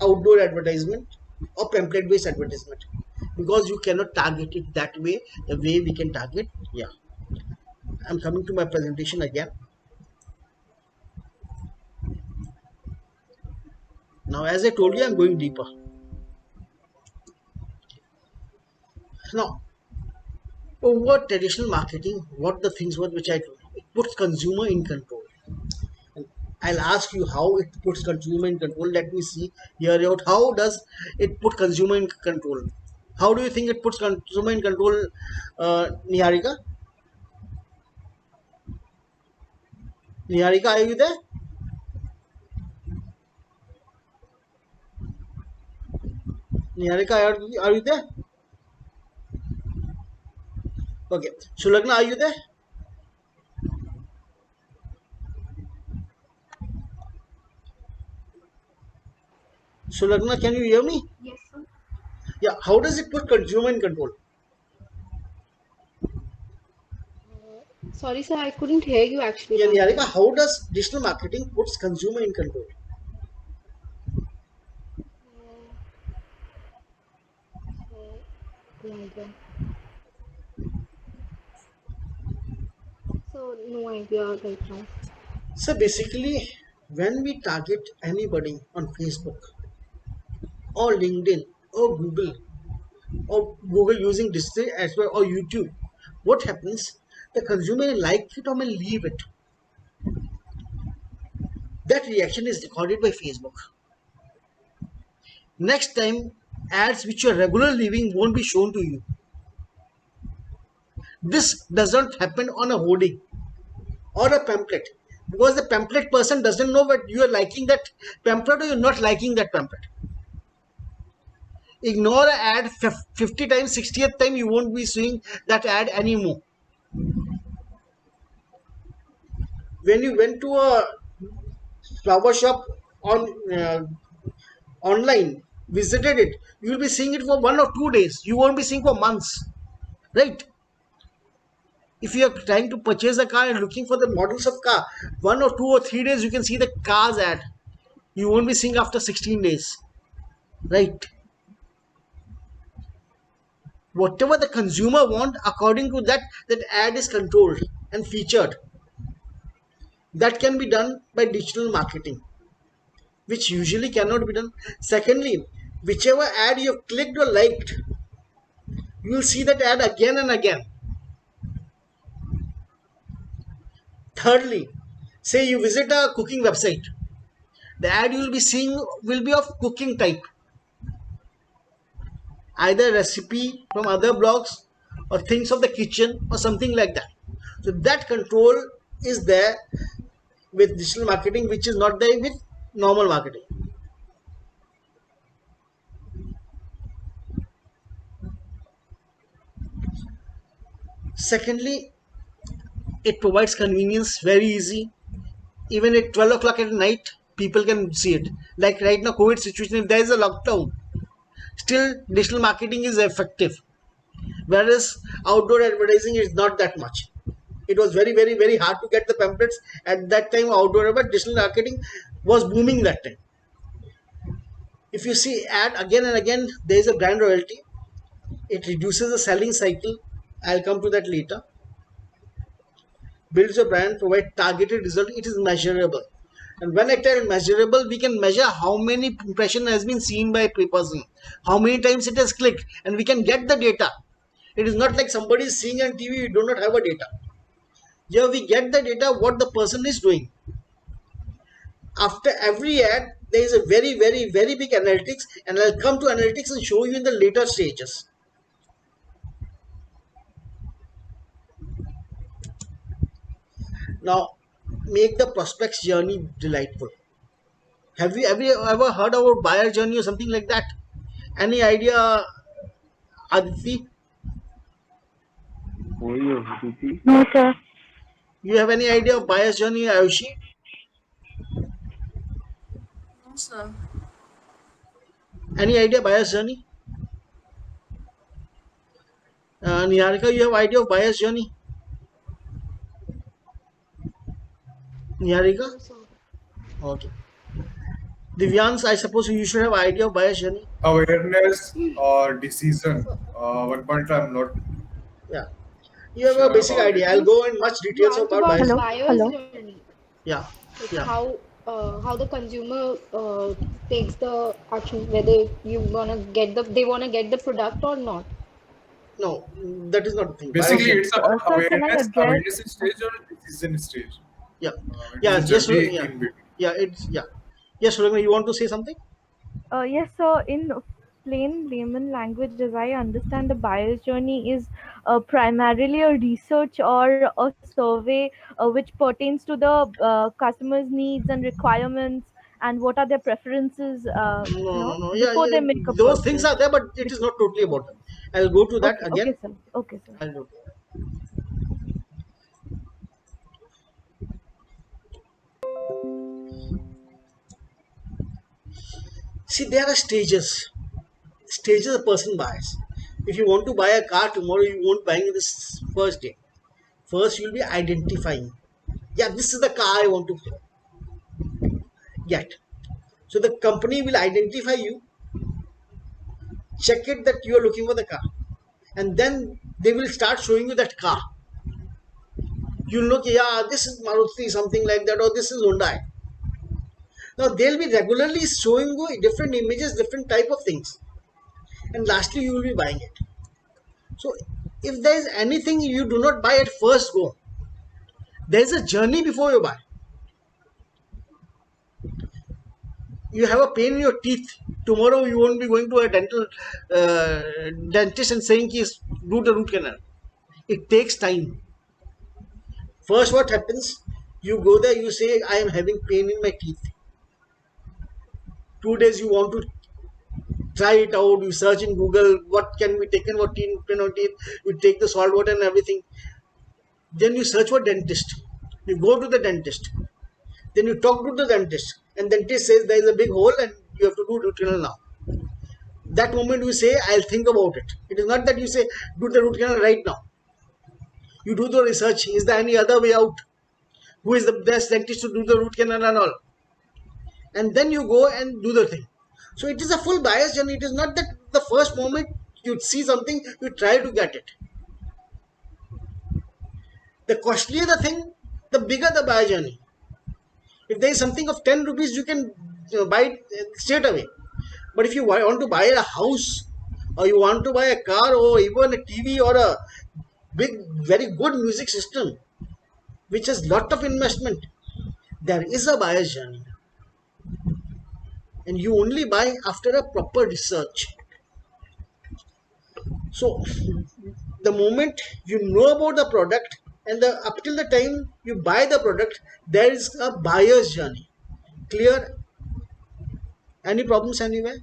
outdoor advertisement or pamphlet based advertisement, because you cannot target it that way, the way we can target. Yeah, I'm coming to my presentation again. Now, as I told you, I'm going deeper. Now, over traditional marketing, what the things were which I told, it puts consumer in control. And I'll ask you how it puts consumer in control. Let me see, hear out how does it put consumer in control. How do you think it puts consumer in control, Niharika? Niharika, are you there? Niharika, are you there? Okay. Sulagna, are you there? Sulagna, can you hear me? Yes, sir. Yeah. How does it put consumer in control? Sorry, sir, I couldn't hear you actually. Yeah, Niharika, how does digital marketing puts consumer in control? No idea. So, no idea right now. So basically, when we target anybody on Facebook or LinkedIn or Google using display as well or YouTube, what happens? The consumer may like it or may leave it. That reaction is recorded by Facebook. Next time, ads which you are regularly leaving won't be shown to you. This doesn't happen on a hoarding or a pamphlet, because the pamphlet person doesn't know that you are liking that pamphlet or you're not liking that pamphlet. Ignore an ad 50 times, 60th time you won't be seeing that ad anymore. When you went to a flower shop online, visited it, you will be seeing it for 1 or 2 days. You won't be seeing for months, right? If you are trying to purchase a car and looking for the models of car, 1 or 2 or 3 days you can see the car's ad. You won't be seeing after 16 days, right? Whatever the consumer want, according to that ad is controlled and featured. That can be done by digital marketing, which usually cannot be done. Secondly, whichever ad you have clicked or liked, you will see that ad again and again. Thirdly, say you visit a cooking website, the ad you will be seeing will be of cooking type, either recipe from other blogs or things of the kitchen or something like that. So that control is there with digital marketing, which is not there with normal marketing. Secondly, it provides convenience, very easy. Even at 12 o'clock at night, people can see it. Like right now, COVID situation, if there is a lockdown, still digital marketing is effective. Whereas outdoor advertising is not that much. It was very, very, very hard to get the pamphlets at that time. Outdoor, but digital marketing was booming that time. If you see ad again and again, there is a brand loyalty. It reduces the selling cycle. I'll come to that later. Builds a brand, provide targeted result. It is measurable. And when I tell measurable, we can measure how many impression has been seen by a person, how many times it has clicked, and we can get the data. It is not like somebody is seeing on TV, we do not have a data. Here we get the data what the person is doing. After every ad, there is a very, very, very big analytics, and I'll come to analytics and show you in the later stages. Now, make the prospect's journey delightful. Have you ever heard about buyer journey or something like that? Any idea, Aditi? No, sir. You have any idea of buyer's journey, Ayushi? No, sir. Any idea buyer's journey? Niharika, you have idea of buyer's journey? Niharika? No, sir. Okay. Divyans, I suppose you should have idea of buyer's journey. Awareness or decision. One point I'm not. Yeah. You have Sure a basic about idea. it. I'll go in much You details asked about about buyer's Hello? buyer's Hello? journey. Yeah. Like Yeah. how the consumer takes the action, whether you wanna get they wanna get the product or not. No, that is not the thing. Buyer's Basically, journey. it's about Sir, can I awareness, address? awareness stage or decision stage. Yeah. It Yeah. is a Yes. journey Yeah. in between. Yeah. It's yeah. Yes, Sulaiman, you want to say something? Yes, so in plain layman language, as I understand, the buyer's journey is primarily a research or a survey which pertains to the customer's needs and requirements and what are their preferences, No. Yeah, before yeah. they make a Those things purchase. are there, but it is not totally about that. I'll go to that Okay, again. okay, sir. Okay, sir. I'll do. See, there are stages. Stages a person buys. If you want to buy a car tomorrow, you won't buy it this first day. First, you'll be identifying. Yeah, this is the car I want to get. So the company will identify you, check it that you are looking for the car, and then they will start showing you that car. You'll look, yeah, this is Maruti, something like that, or this is Hyundai. Now they'll be regularly showing you different images, different type of things, and lastly you will be buying it. So if there is anything you do not buy at first go, there is a journey before you buy. You have a pain in your teeth. Tomorrow you won't be going to a dentist and saying, do the root canal. It takes time. First, what happens? You go there, you say, I am having pain in my teeth. 2 days you want to try it out. You search in Google, what can be taken, what pain on teeth. You take the salt water and everything. Then you search for dentist. You go to the dentist. Then you talk to the dentist. And dentist says there is a big hole and you have to do root canal now. That moment you say, I'll think about it. It is not that you say, do the root canal right now. You do the research. Is there any other way out? Who is the best dentist to do the root canal and all? And then you go and do the thing. So it is a full buyer's journey. It is not that the first moment you see something, you try to get it. The costlier the thing, the bigger the buyer journey. If there is something of 10 rupees, you can buy it straight away. But if you want to buy a house, or you want to buy a car, or even a TV, or a big, very good music system, which has lot of investment, there is a buyer's journey. And you only buy after a proper research. So the moment you know about the product, and up till the time you buy the product, there is a buyer's journey. Clear? Any problems anywhere?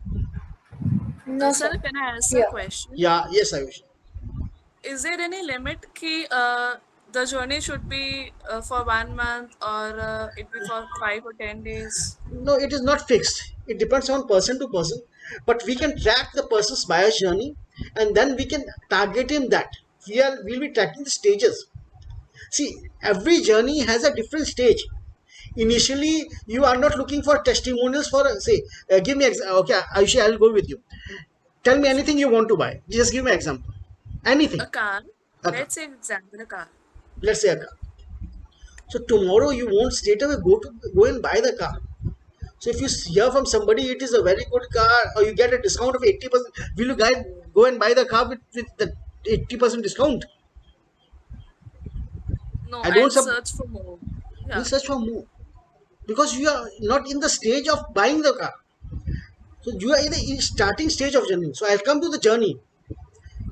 No, Sir, sir. can I ask a Yeah. question? Yeah, yes, Ayush. Is there any limit ki the journey should be for 1 month or it be for 5 or 10 days? No, it is not fixed. It depends on person to person, but we can track the person's buyer's journey, and then we can target him that. We'll be tracking the stages. See, every journey has a different stage. Initially, you are not looking for testimonials for, say, give me, okay, Ayushi, I'll go with you. Tell me anything you want to buy. Just give me an example. Anything. A car. A car. Let's say example a car. Let's say a car. So tomorrow you won't straight away go and buy the car. So if you hear from somebody it is a very good car or you get a discount of 80%, will you guys go and buy the car with the 80% discount? No, I don't I'll search for more. you Yeah. search for more because you are not in the stage of buying the car. So you are in the starting stage of journey. So I'll come to the journey.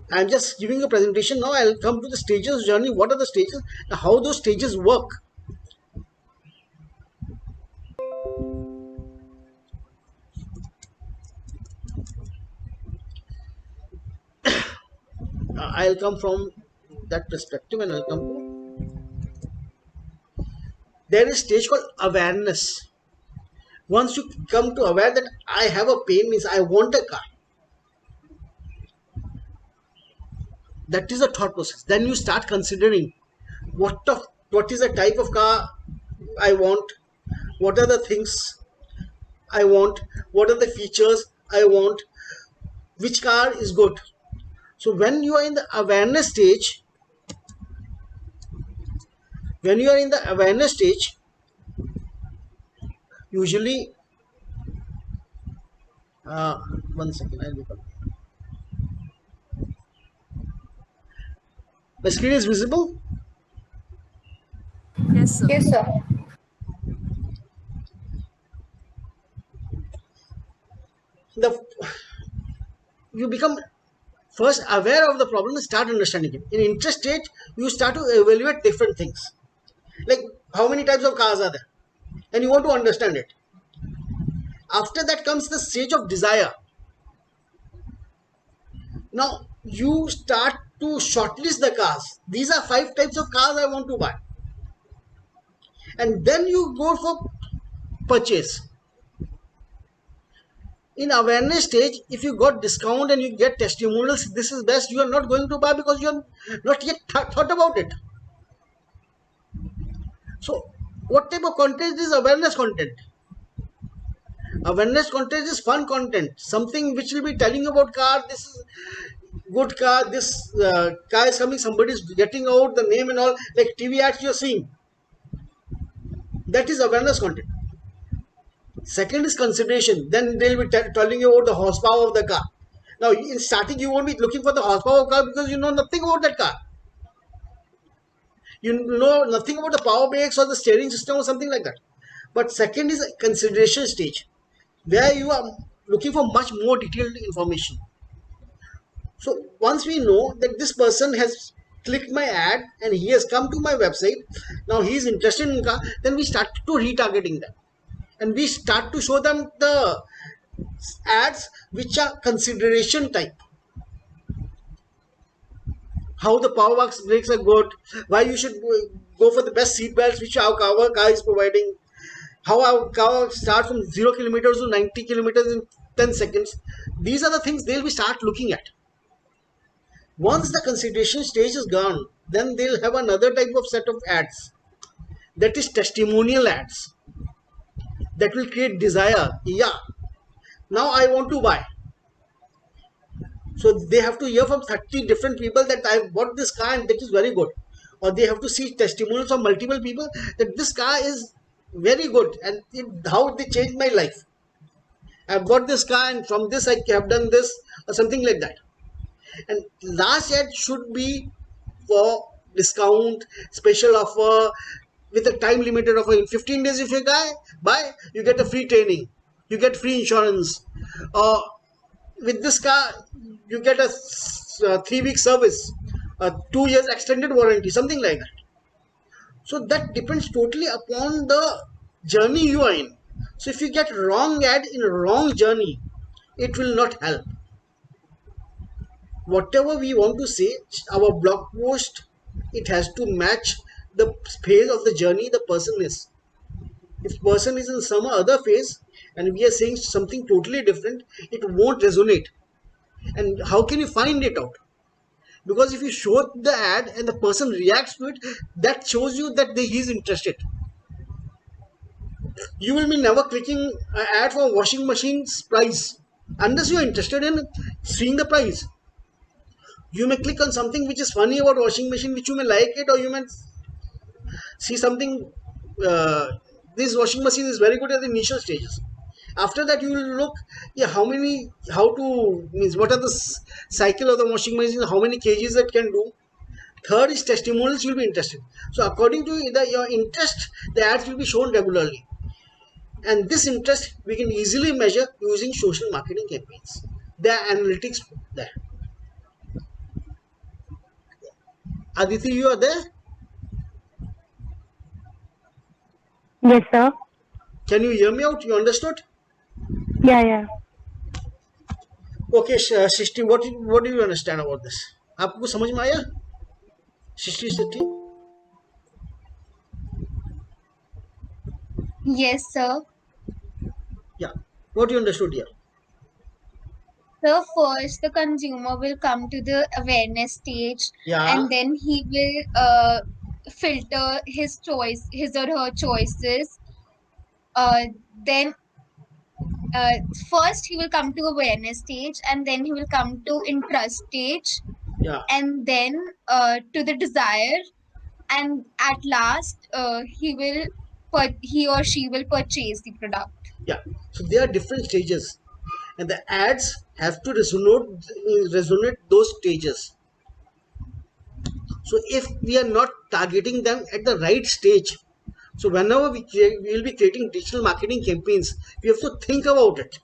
I'm just giving a presentation now. I'll come to the stages of journey. What are the stages? How those stages work. I'll come from that perspective and I'll come to there is a stage called awareness. Once you come to aware that I have a pain means I want a car. That is a thought process. Then you start considering what is the type of car I want, what are the things I want, what are the features I want, which car is good. So when you are in the awareness stage, usually, one second, I'll become. The screen is visible. Yes, sir. Yes, sir. You become first aware of the problem and start understanding it. In interest stage, you start to evaluate different things. Like how many types of cars are there? And you want to understand it. After that comes the stage of desire. Now you start to shortlist the cars. These are 5 types of cars I want to buy. And then you go for purchase. In awareness stage, if you got discount and you get testimonials, this is best, you are not going to buy because you are not yet thought about it. So what type of content is awareness content? Awareness content is fun content, something which will be telling you about car. This is good car, this car is coming, somebody is getting out the name and all, like TV ads you're seeing. That is awareness content. Second is consideration. Then they'll be telling you about the horsepower of the car. Now in starting you won't be looking for the horsepower of the car because you know nothing about that car. You know nothing about the power brakes or the steering system or something like that. But second is a consideration stage where you are looking for much more detailed information. So once we know that this person has clicked my ad and he has come to my website, now he is interested in car, then we start to retargeting them. And we start to show them the ads which are consideration type. How the power box brakes are good, why you should go for the best seat belts which our car is providing, how our car starts from 0 kilometers to 90 kilometers in 10 seconds. These are the things they'll be start looking at. Once the consideration stage is gone, then they'll have another type of set of ads. That is testimonial ads. That will create desire. Yeah, now I want to buy. So they have to hear from 30 different people that I bought this car and that is very good. Or they have to see testimonials from multiple people that this car is very good and how they changed my life. I bought this car and from this I have done this or something like that. And last ad should be for discount, special offer, with a time limited offer. In 15 days if you buy, you get a free training, you get free insurance, or with this car you get a 3-week service, a 2 years extended warranty, something like that. So that depends totally upon the journey you are in. So if you get wrong ad in a wrong journey, it will not help. Whatever we want to say, our blog post, it has to match the phase of the journey the person is. If person is in some other phase and we are saying something totally different, it won't resonate. And how can you find it out? Because if you show the ad and the person reacts to it, that shows you that he is interested. You will be never clicking an ad for washing machine's price unless you are interested in seeing the price. You may click on something which is funny about washing machine, which you may like it, or you may see something. This washing machine is very good at the initial stages. After that, you will look, yeah, what are the cycle of the washing machine, how many kgs it can do. Third is testimonials. You will be interested. So according to your interest, the ads will be shown regularly. And this interest we can easily measure using social marketing campaigns. There are analytics there. Aditi, you are there? Yes, sir. Can you hear me out? You understood? Yeah. Okay, Srishti, what do you understand about this? आपको समझ में आया? Srishti? Yes, sir. Yeah. What you understood here? So first, the consumer will come to the awareness stage, Yeah. and then he will filter his or her choices. Then first he will come to awareness stage, and then he will come to interest stage, Yeah. and then to the desire, and at last he or she will purchase the product. Yeah. So there are different stages, and the ads have to resonate those stages. So if we are not targeting them at the right stage, so whenever we will be creating digital marketing campaigns, we have to think about it.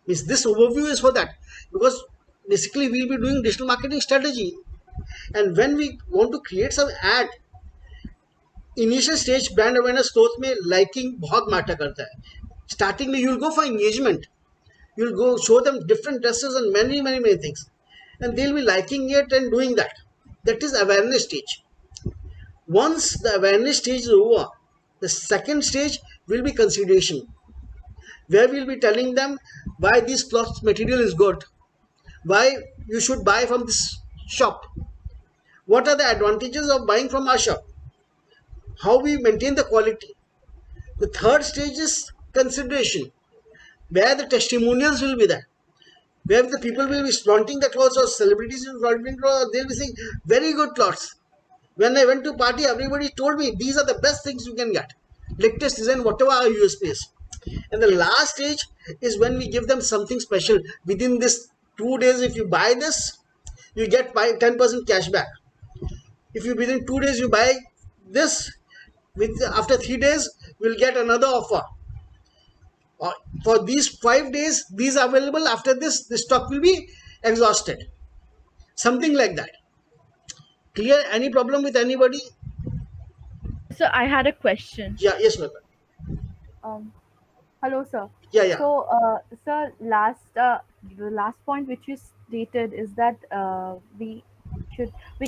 Means this overview is for that, because basically we'll be doing digital marketing strategy, and when we want to create some ad, initial stage brand awareness growth में liking बहुत matter करता है. Starting में you'll go for engagement, you'll go show them different dresses and many things, and they'll be liking it and doing that. That is awareness stage. Once the awareness stage is over, the second stage will be consideration, where we'll be telling them why this cloth material is good, why you should buy from this shop, what are the advantages of buying from our shop, how we maintain the quality. The third stage is consideration, where the testimonials will be there, where the people will be flaunting the clothes, or celebrities will be flaunting clothes. They'll be saying very good clothes. When I went to party, everybody told me these are the best things you can get. Latest design, whatever our USP is. And the last stage is when we give them something special. Within this 2 days, if you buy this, you get 10% cash back. If you within 2 days you buy this, after 3 days, we'll get another offer. For these 5 days, these are available. After this, the stock will be exhausted. Something like that. Clear? Any problem with anybody? So I had a question. Yeah, yes, ma'am. Hello, sir. Yeah. So, sir, the last point which you stated is that we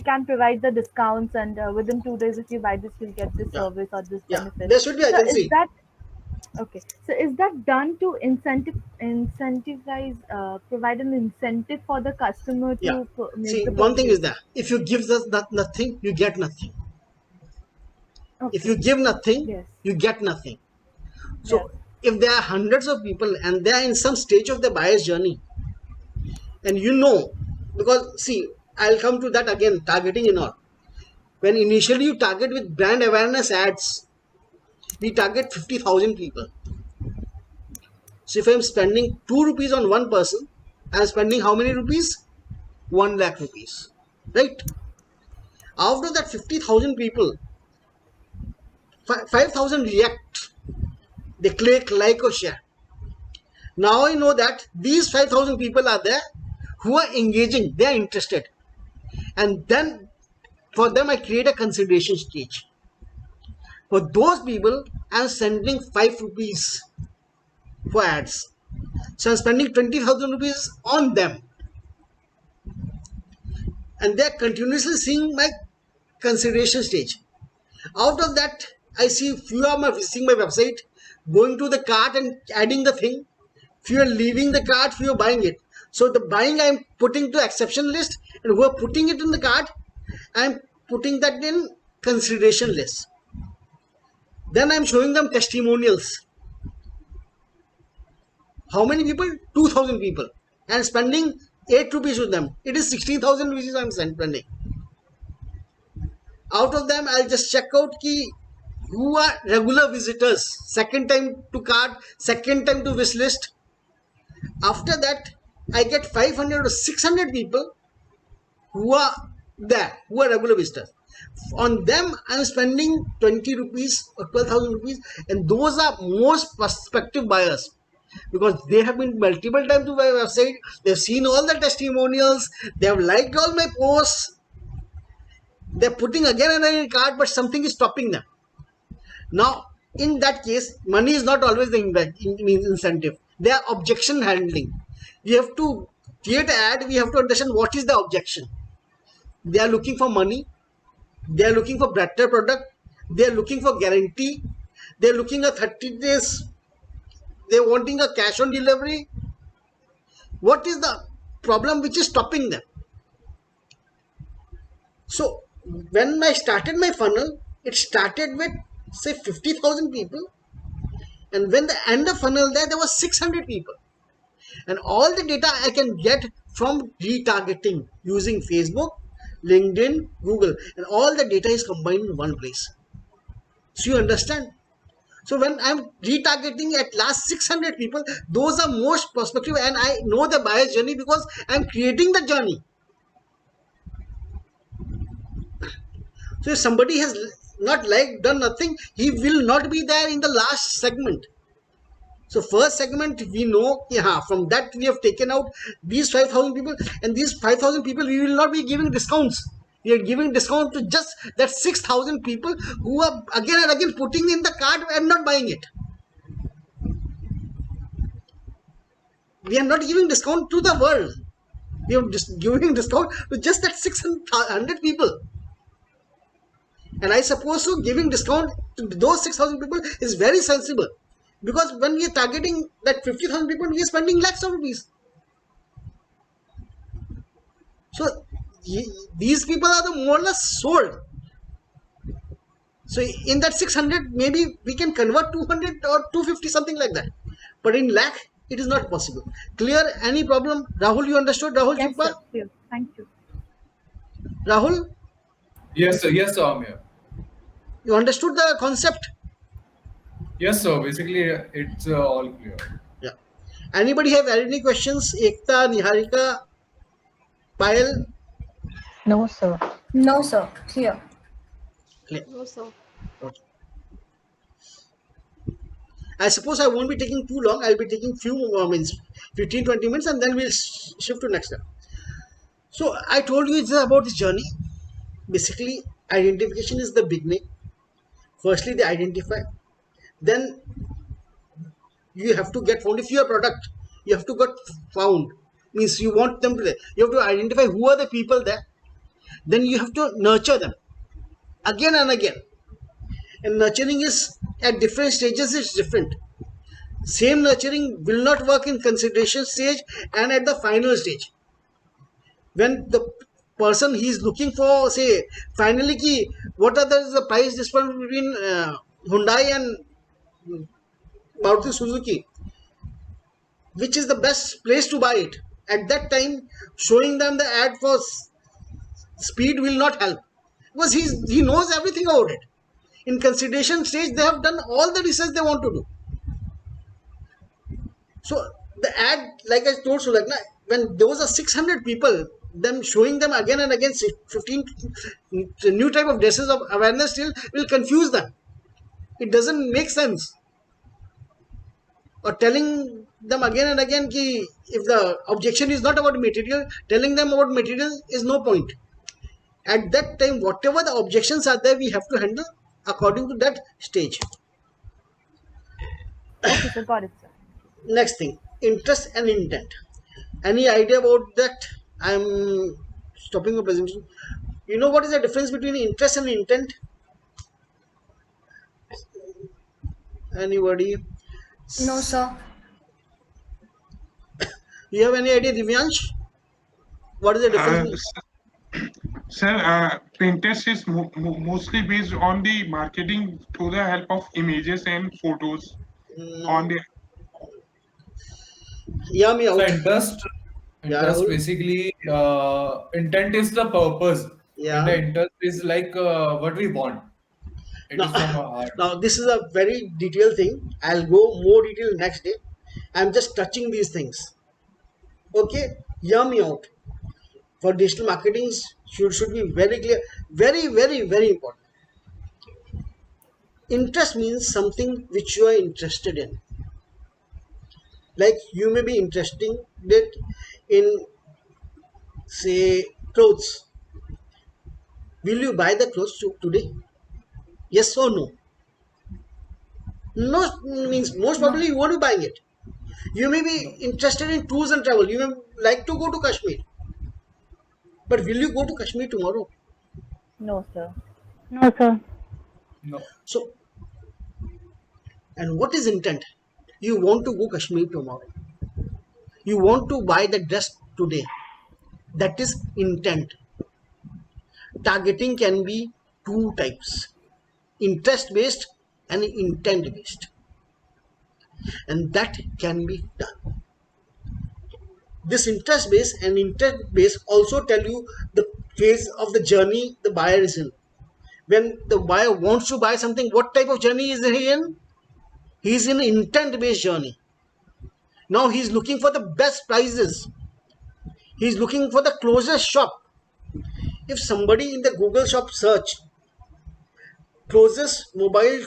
can provide the discounts, and within 2 days, if you buy this, you'll get this service or this benefit. There should be agency. So is that okay? So is that done to incentivize, provide an incentive for the customer to make See, the one thing purchase? is that if you give us nothing, you get nothing. Okay. If you give nothing, Yes. you get nothing. So if there are hundreds of people and they are in some stage of the buyer's journey, and because see, I'll come to that again, targeting and all. When initially you target with brand awareness ads, we target 50,000 people. So if I'm spending 2 rupees on one person, I'm spending how many rupees? 1 lakh rupees. Right? After that 50,000 people, 5,000 react. They click, like or share. Now I know that these 5,000 people are there who are engaging, they are interested. And then for them I create a consideration stage. For those people, I'm sending 5 rupees for ads. So I'm spending 20,000 rupees on them. And they're continuously seeing my consideration stage. Out of that, I see few are visiting my website, going to the cart and adding the thing. Few are leaving the cart, few are buying it. So the buying I'm putting to exception list, and who are putting it in the cart, I'm putting that in consideration list. Then I'm showing them testimonials. How many people? 2,000 people. And spending 8 rupees with them. It is 16,000 rupees I'm spending. Out of them, I'll just check out who are regular visitors. Second time to cart, second time to wish list. After that, I get 500 or 600 people who are there, who are regular visitors. On them, I'm spending 20 rupees or 12,000 rupees, and those are most prospective buyers because they have been multiple times to my website. They've seen all the testimonials, they have liked all my posts. They're putting again and again in cart, but something is stopping them. Now, in that case, money is not always the incentive. They are objection handling. We have to create an ad. We have to understand what is the objection. They are looking for money. They are looking for better product. They are looking for guarantee. They are looking at 30 days. They are wanting a cash on delivery. What is the problem which is stopping them? So when I started my funnel, it started with say 50,000 people, and when the end of funnel there was 600 people, and all the data I can get from retargeting using Facebook, LinkedIn, Google, and all the data is combined in one place. So you understand? So when I'm retargeting at last 600 people, those are most prospective, and I know the buyer's journey because I'm creating the journey. So if somebody has not done nothing, he will not be there in the last segment. So first segment, we know, from that we have taken out these 5,000 people, and these 5,000 people we will not be giving discounts. We are giving discount to just that 6,000 people who are again and again putting in the cart and not buying it. We are not giving discount to the world. We are just giving discount to just that 600 people. And I suppose so giving discount to those 6,000 people is very sensible. Because when we are targeting that 50,000 people, we are spending lakhs of rupees. So these people are the more or less sold. So in that 600, maybe we can convert 200 or 250, something like that. But in lakh, it is not possible. Clear? Any problem? Rahul, you understood? Rahul, Yes, sir. Yes, thank you. Rahul? Yes, sir. Yes, sir. I'm here. You understood the concept? Yes, sir. Basically, it's all clear. Yeah. Anybody have any questions? Ekta, Niharika, Payal? No, sir. No, sir. Clear. No, sir. Okay. I suppose I won't be taking too long. I'll be taking few minutes, 15-20 minutes, and then we'll shift to next step. So I told you it's about this journey. Basically, identification is the beginning. Firstly, they identify. Then you have to get found. If you are a product, you have to get found. Means you want them to. You have to identify who are the people there. Then you have to nurture them again and again. And nurturing is at different stages. It's different. Same nurturing will not work in consideration stage and at the final stage. When the person he is looking for, say, finally what are the price difference between Hyundai and Maruti Suzuki, which is the best place to buy it? At that time, showing them the ad for speed will not help because he knows everything about it. In consideration stage, they have done all the research they want to do. So the ad, like I told Sulagna, when those are 600 people, them showing them again and again 15 new type of dresses of awareness still will confuse them. It doesn't make sense. Or telling them again and again if the objection is not about material, telling them about material is no point. At that time, whatever the objections are there, we have to handle according to that stage. Okay, sir, got it, sir. Next thing, interest and intent. Any idea about that? I'm stopping the presentation. You know what is the difference between interest and intent? Anybody? No, sir. You have any idea, Divyansh? What is the difference? Sir, Pinterest is mostly based on the marketing through the help of images and photos on the. Yeah, me out. So interest basically, intent is the purpose. Yeah. And the interest is like what we want. It is from our heart. Now, this is a very detailed thing. I'll go more detail next day. I'm just touching these things. Okay, hear me out. For digital marketing, should be very clear, very, very, very important. Interest means something which you are interested in. Like you may be interested in, say, clothes. Will you buy the clothes today? Yes or no? No means most probably you won't be buying it. You may be interested in tours and travel. You may like to go to Kashmir. But will you go to Kashmir tomorrow? No, sir. No, sir. No. So, and what is intent? You want to go Kashmir tomorrow. You want to buy the dress today. That is intent. Targeting can be two types: interest based and intent based, and that can be done. This interest based and intent based also tell you the phase of the journey the buyer is in. When the buyer wants to buy something, what type of journey is he in? He is in intent based journey. Now he is looking for the best prices. He is looking for the closest shop. If somebody in the Google shop search closest mobile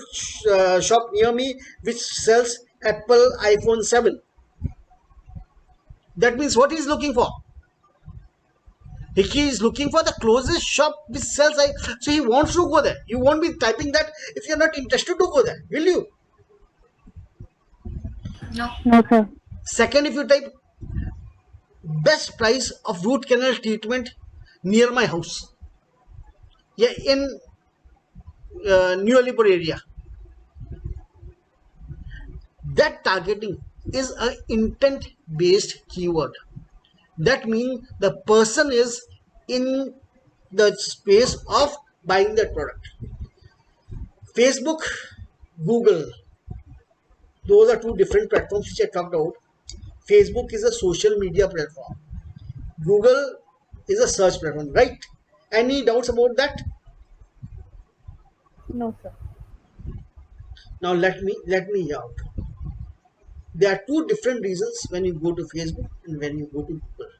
shop near me which sells Apple iPhone 7, that means what he is looking for? He is looking for the closest shop which sells iPhone. So he wants to go there. You won't be typing that if you are not interested to go there, will you? No. No, sir. Second, if you type best price of root canal treatment near my house, yeah, in New Alipur area, that targeting is an intent based keyword. That means the person is in the space of buying that product. Facebook, Google, those are two different platforms which I talked about. Facebook is a social media platform. Google is a search platform, right? Any doubts about that? No, sir. Now let me out. There are two different reasons when you go to Facebook and when you go to Google.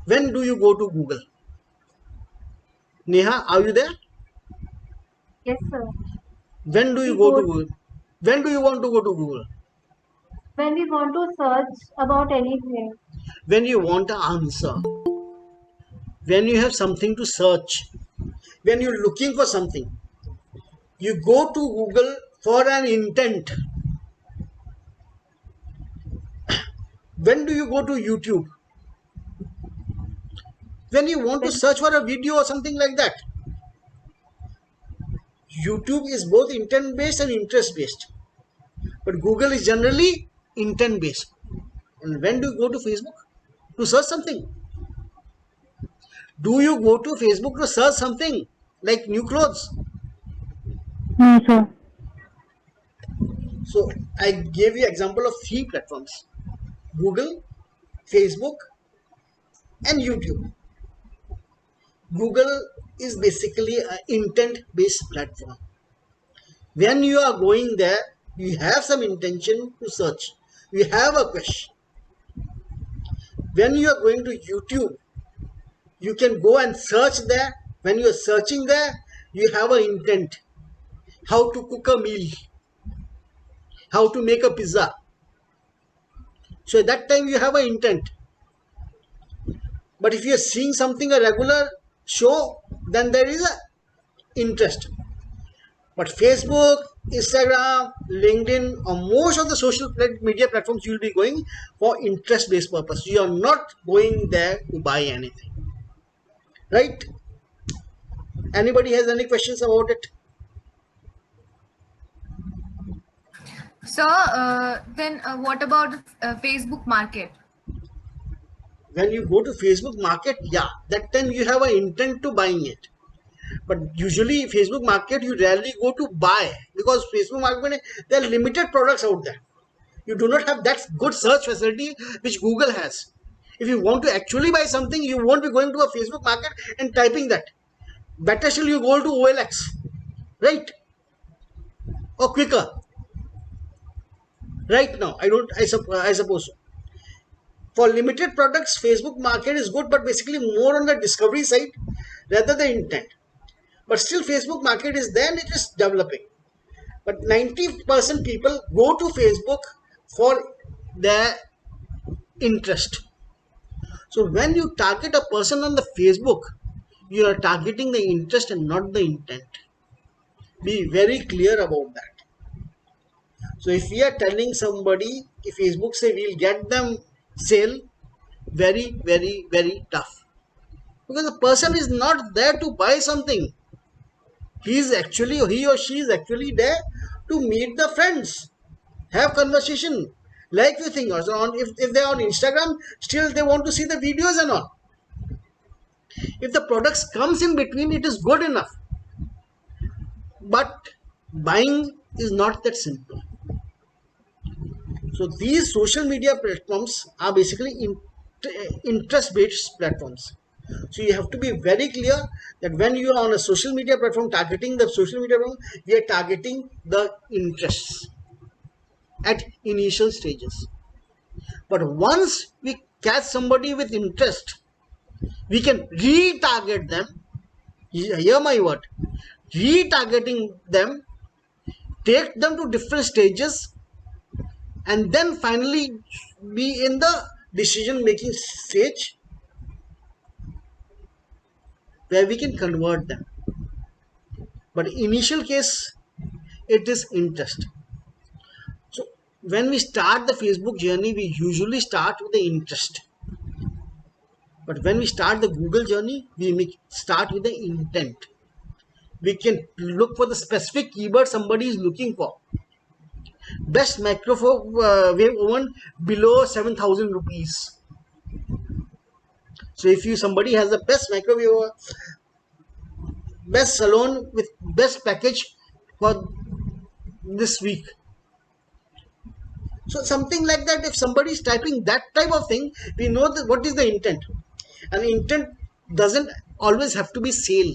When do you go to Google? Neha, are you there? Yes, sir. When do you go to Google? When do you want to go to Google? When we want to search about anything. When you want an answer. When you have something to search. When you're looking for something. You go to Google for an intent. When do you go to YouTube? When you want to search for a video or something like that. YouTube is both intent based and interest based. But Google is generally intent based. And when do you go to Facebook? To search something. Do you go to Facebook to search something like new clothes? No, sir. So I gave you example of three platforms: Google, Facebook, and YouTube. Google is basically an intent-based platform. When you are going there, you have some intention to search. You have a question. When you are going to YouTube, you can go and search there. When you are searching there, you have an intent. How to cook a meal. How to make a pizza. So at that time you have an intent. But if you are seeing something, a regular show, then there is a interest. But Facebook, Instagram, LinkedIn, or most of the social media platforms, you will be going for interest-based purpose. You are not going there to buy anything, right? Anybody has any questions about it? So then what about Facebook Market? When you go to Facebook Market, yeah, that time you have an intent to buying it. But usually Facebook Market, you rarely go to buy, because Facebook Market, there are limited products out there. You do not have that good search facility which Google has. If you want to actually buy something, you won't be going to a Facebook Market and typing that. Better still, you go to OLX, right? Or quicker. Right now, I suppose so. For limited products, Facebook Market is good, but basically more on the discovery side rather than intent. But still, Facebook Market is there and it is developing. But 90% people go to Facebook for their interest. So when you target a person on the Facebook, you are targeting the interest and not the intent. Be very clear about that. So if we are telling somebody, if Facebook say we'll get them sale, very, very, very tough. Because the person is not there to buy something. He or she is actually there to meet the friends, have conversation, like you think. Also if they're on Instagram, still they want to see the videos and all. If the products comes in between, it is good enough. But buying is not that simple. So these social media platforms are basically interest-based platforms. So you have to be very clear that when you are on a social media platform, targeting the social media platform, we are targeting the interests at initial stages. But once we catch somebody with interest, we can retarget them. Hear my word. Retargeting them, take them to different stages, and then finally be in the decision making stage where we can convert them. But initial case, it is interest. So when we start the Facebook journey, we usually start with the interest. But when we start the Google journey, we start with the intent. We can look for the specific keyword somebody is looking for. Best microwave oven below 7,000 rupees. So if somebody has the best microwave oven, best salon with best package for this week. So something like that, if somebody is typing that type of thing, we know that what is the intent. And intent doesn't always have to be sale.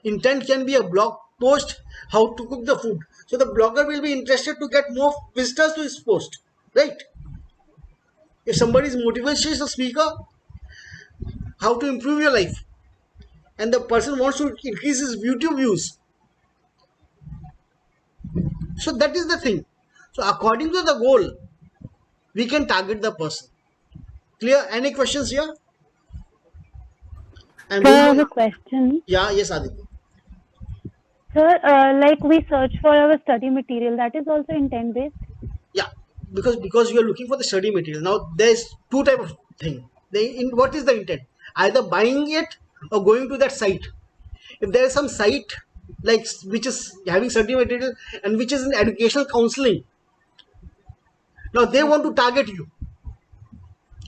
Intent can be a blog post, how to cook the food. So the blogger will be interested to get more visitors to his post, right? If somebody is motivational speaker, how to improve your life, and the person wants to increase his YouTube views. So that is the thing. So according to the goal, we can target the person. Clear? Any questions here? Sir, I have a question. Yeah, yes, Aditi. Sir, like we search for our study material, that is also intent based. Yeah, because you are looking for the study material. Now there's two type of thing. What is the intent? Either buying it or going to that site. If there is some site like which is having study material and which is in educational counseling, now they want to target you,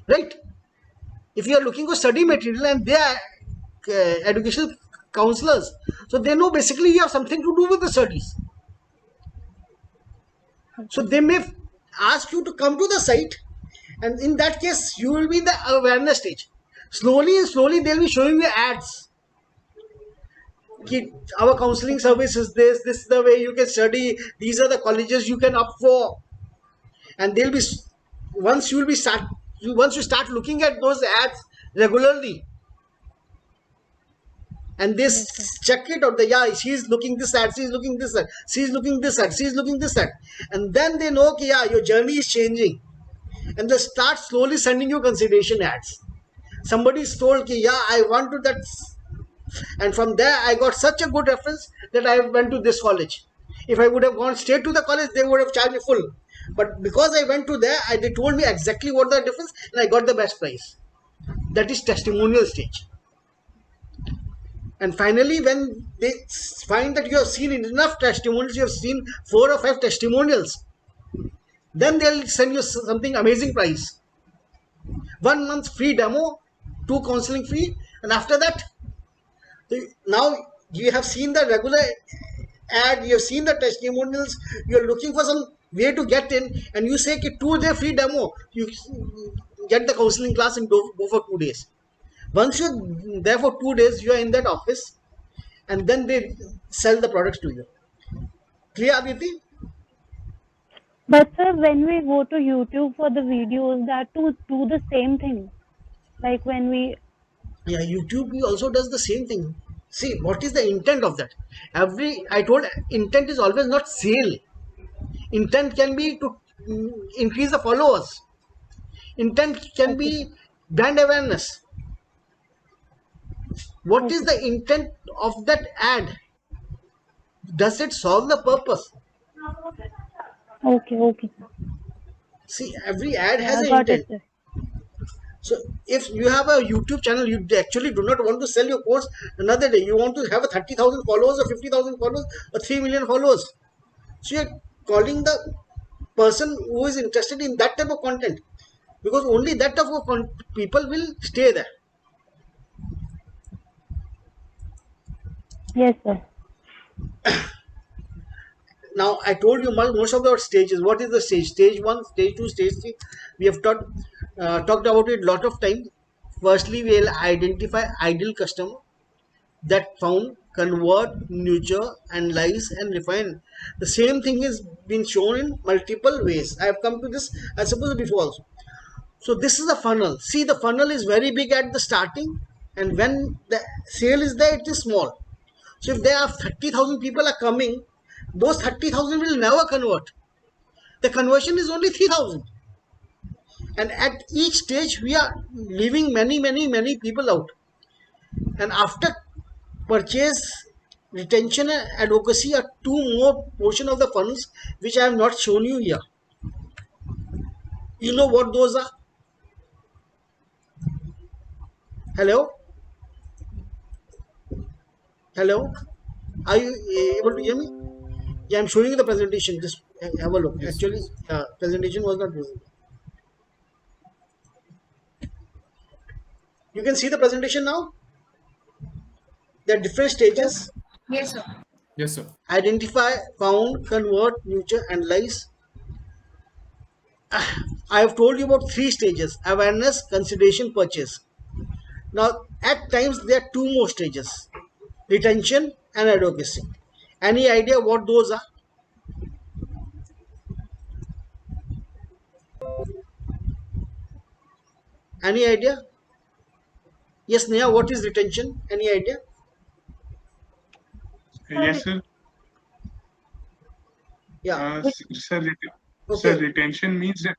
right? If you are looking for study material and they are educational counselors, so they know basically you have something to do with the studies. So they may ask you to come to the site, and in that case you will be in the awareness stage. Slowly they'll be showing you ads. Our counseling service is this is the way you can study, these are the colleges you can opt for, and they'll be once you start looking at those ads regularly, and they check it out, she's looking this ad, she's looking this ad, she's looking this ad, she's looking this ad, and then they know your journey is changing, and they start slowly sending you consideration ads. Somebody is told I want to that And from there, I got such a good reference that I went to this college. If I would have gone straight to the college, they would have charged me full. But because I went to there, they told me exactly what the difference, and I got the best price. That is testimonial stage. And finally, when they find that you have seen enough testimonials, you have seen 4 or 5 testimonials, then they'll send you something amazing price. 1 month free demo, 2 counseling free, and after that, now you have seen the regular ad, you have seen the testimonials, you are looking for some way to get in, and you say 2-day free demo, you get the counseling class and go for 2 days. Once you're there for 2 days, you are in that office, and then they sell the products to you. Clear, Aditi? But sir, when we go to YouTube for the videos, that to do the same thing. Like when we Yeah, YouTube also does the same thing. See, what is the intent of that? I told, intent is always not sale. Intent can be to increase the followers. Intent can be brand awareness. What is the intent of that ad? Does it solve the purpose? okay. See, every ad Yeah, has I an got it, intent. sir. So if you have a YouTube channel, you actually do not want to sell your course another day. You want to have a 30,000 followers or 50,000 followers or 3 million followers. So you're calling the person who is interested in that type of content, because only that type of people will stay there. Yes, sir. Now I told you most of the stages. What is the stage? Stage 1, stage 2, stage 3. We have talked about it a lot of time. Firstly, we will identify ideal customer, that found, convert, nurture, analyze, and refine. The same thing is been shown in multiple ways. I have come to this, I suppose, before also. So this is a funnel. See, the funnel is very big at the starting, and when the sale is there, it is small. So if there are 30,000 people are coming, those 30,000 will never convert. The conversion is only 3,000. And at each stage, we are leaving many people out. And after purchase, retention, and advocacy are 2 more portion of the funnels which I have not shown you here. You know what those are? Hello? Hello? Are you able to hear me? Yeah, I'm showing you the presentation. Just have a look. Yes, Actually, yes. presentation was not visible. You can see the presentation now. There are different stages. Yes, sir. Yes, sir. Identify, found, convert, nurture, analyze. I have told you about 3 stages: awareness, consideration, purchase. Now, at times there are 2 more stages: retention and advocacy. Any idea what those are? Any idea? Yes, Neha, what is retention? Any idea? Yes, sir. Yeah. Sir, Okay. retention means that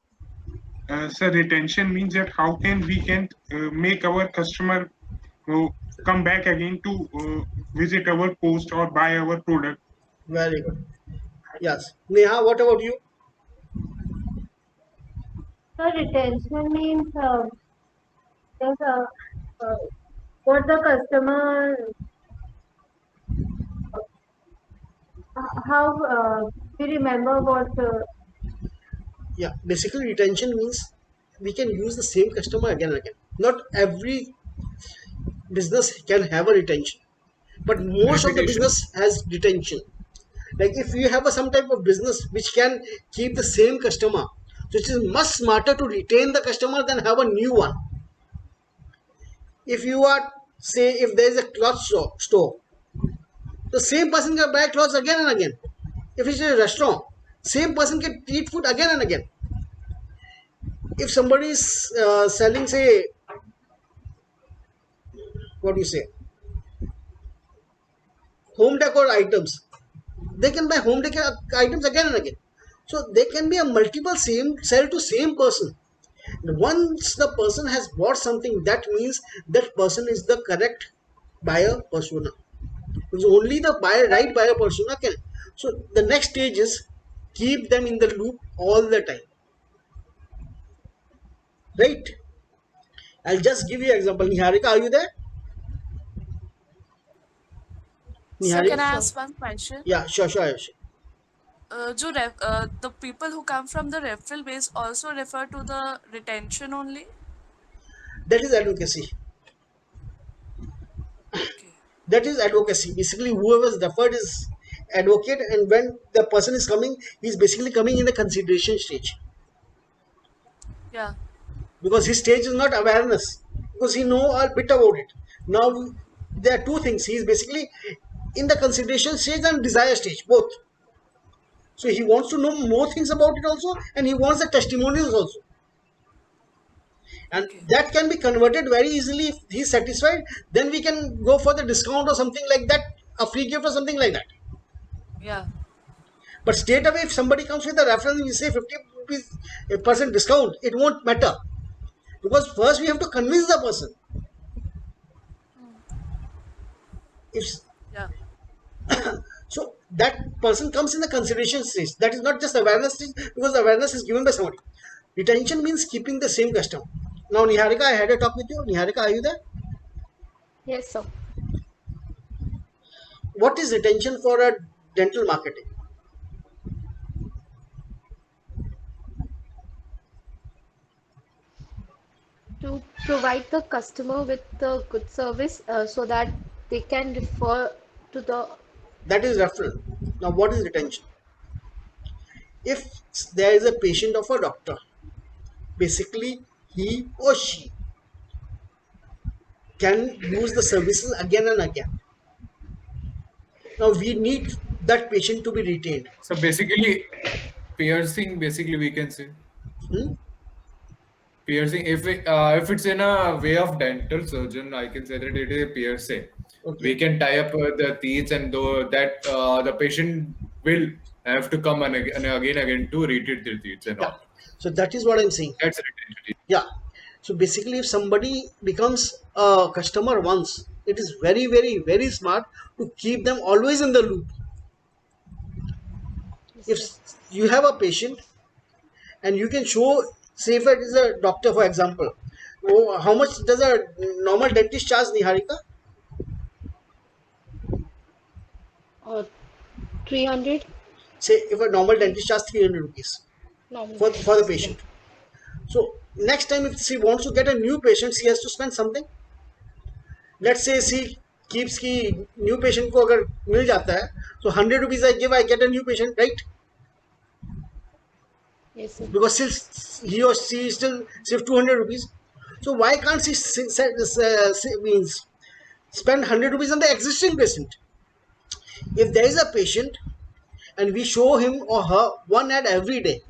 retention means that how we can make our customer come back again to visit our post or buy our product. Very good. Yes. Neha, what about you? So retention means there's what the customer how we remember what Yeah, basically retention means we can use the same customer again and again. Not every business can have a retention, but most of the Repetition. business has retention. Like if you have some type of business which can keep the same customer, so it is much smarter to retain the customer than have a new one. If you are, say, if there is a cloth store, the same person can buy clothes again and again. If it's a restaurant, same person can eat food again and again. If somebody is selling, say, what do you say, home decor items, they can buy home decor items again and again. So they can be a multiple sell to same person. And once the person has bought something, that means that person is the correct buyer persona. Because only the right buyer persona can. So the next stage is keep them in the loop all the time. Right? I'll just give you an example. Niharika, are you there? So can Niharika? I Yes, sir. ask one question? Yeah, sure. The people who come from the referral base also refer to the retention only? That is advocacy. Okay. That is advocacy. Basically, whoever's referred is advocate, and when the person is coming, he's basically coming in the consideration stage, Yeah. because his stage is not awareness, because he know a bit about it. Now there are two things. He is basically in the consideration stage and desire stage, both. So he wants to know more things about it also, and he wants the testimonials also, and Okay. that can be converted very easily. If he's satisfied, then we can go for the discount or something like that, a free gift or something like that. Yeah. But straight away, if somebody comes with a reference, we say 50 rupees percent discount, it won't matter, because first we have to convince the person. If Yeah. so, that person comes in the consideration stage. That is not just awareness stage, because awareness is given by somebody. Retention means keeping the same customer. Now, Niharika, I had a talk with you. Niharika, are you there? Yes, sir. What is retention for a dental marketing? To provide the customer with the good service so that they can refer to the. That is referral. Now, what is retention? If there is a patient of a doctor, basically he or she can use the services again and again. Now we need that patient to be retained. So basically, piercing, basically we can say. Hmm? Piercing, if it's in a way of dental surgeon, I can say that it is a piercing. Okay. We can tie up the teeth, and though that the patient will have to come and again to retreat their teeth and Yeah. all. So that is what I'm saying. That's retention. Yeah. So basically, if somebody becomes a customer once, it is very, very, very smart to keep them always in the loop. If you have a patient and you can show, say if it is a doctor, for example, how much does a normal dentist charge, Niharika? 300 Say if a normal dentist charges 300 rupees normal for the dentist, patient. So next time if she wants to get a new patient, she has to spend something. Let's say she keeps ki new patient को अगर मिल जाता है, so 100 rupees I give, I get a new patient, right? Yes, sir. Because still he or she still save 200 rupees. So why can't she means spend 100 rupees on the existing patient? If there is a patient and we show him or her one ad every day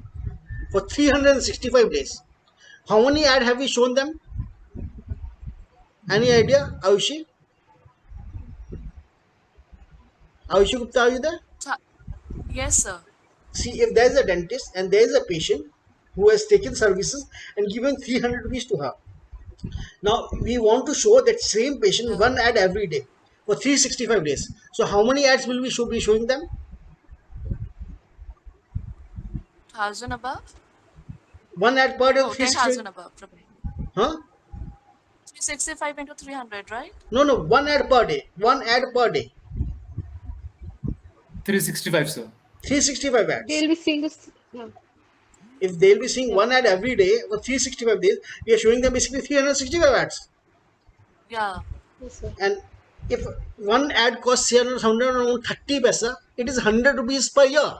for 365 days, how many ad have we shown them? Any idea, Ayushi? Ayushi Gupta, are you there? Yes, sir. See, if there is a dentist and there is a patient who has taken services and given 300 rupees to her, now we want to show that same patient one ad every day for 365 days. So how many ads will we be showing them? 1,000 above? One ad per day. No, 10,000 above. Huh? 365 into 300, right? No, one ad per day. One ad per day. 365, sir. 365 ads. They'll be seeing this. Yeah. If they'll be seeing one ad every day for 365 days, we are showing them basically 365 ads. Yeah. Yes, sir. And if one ad costs say around 30 paisa, it is 100 rupees per year.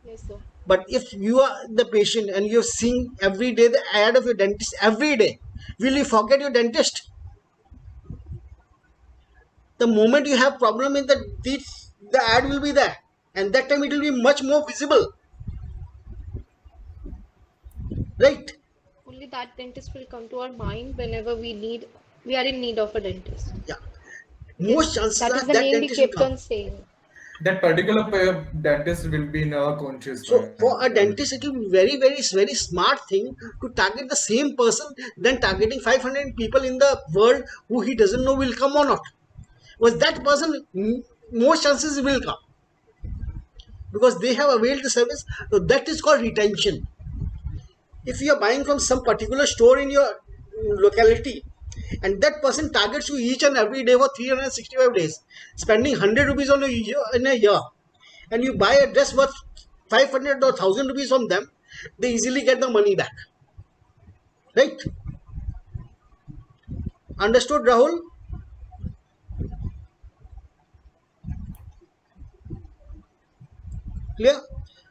Yes, sir. But if you are the patient and you're seeing every day the ad of your dentist every day, will you forget your dentist? The moment you have problem in the teeth, the ad will be there, and that time it will be much more visible, right? Only that dentist will come to our mind whenever we are in need of a dentist. Yeah. Most chances That are is the that name we dentist will kept come. on saying. That particular dentist will be in a conscious So mind. for a dentist, it will be very smart thing to target the same person than targeting 500 people in the world who he doesn't know will come or not. Because that person, more chances will come because they have availed the service. So that is called retention. If you are buying from some particular store in your locality and that person targets you each and every day for 365 days, spending 100 rupees on in a year, and you buy a dress worth 500 or 1000 rupees from them, they easily get the money back. Right? Understood, Rahul? Clear?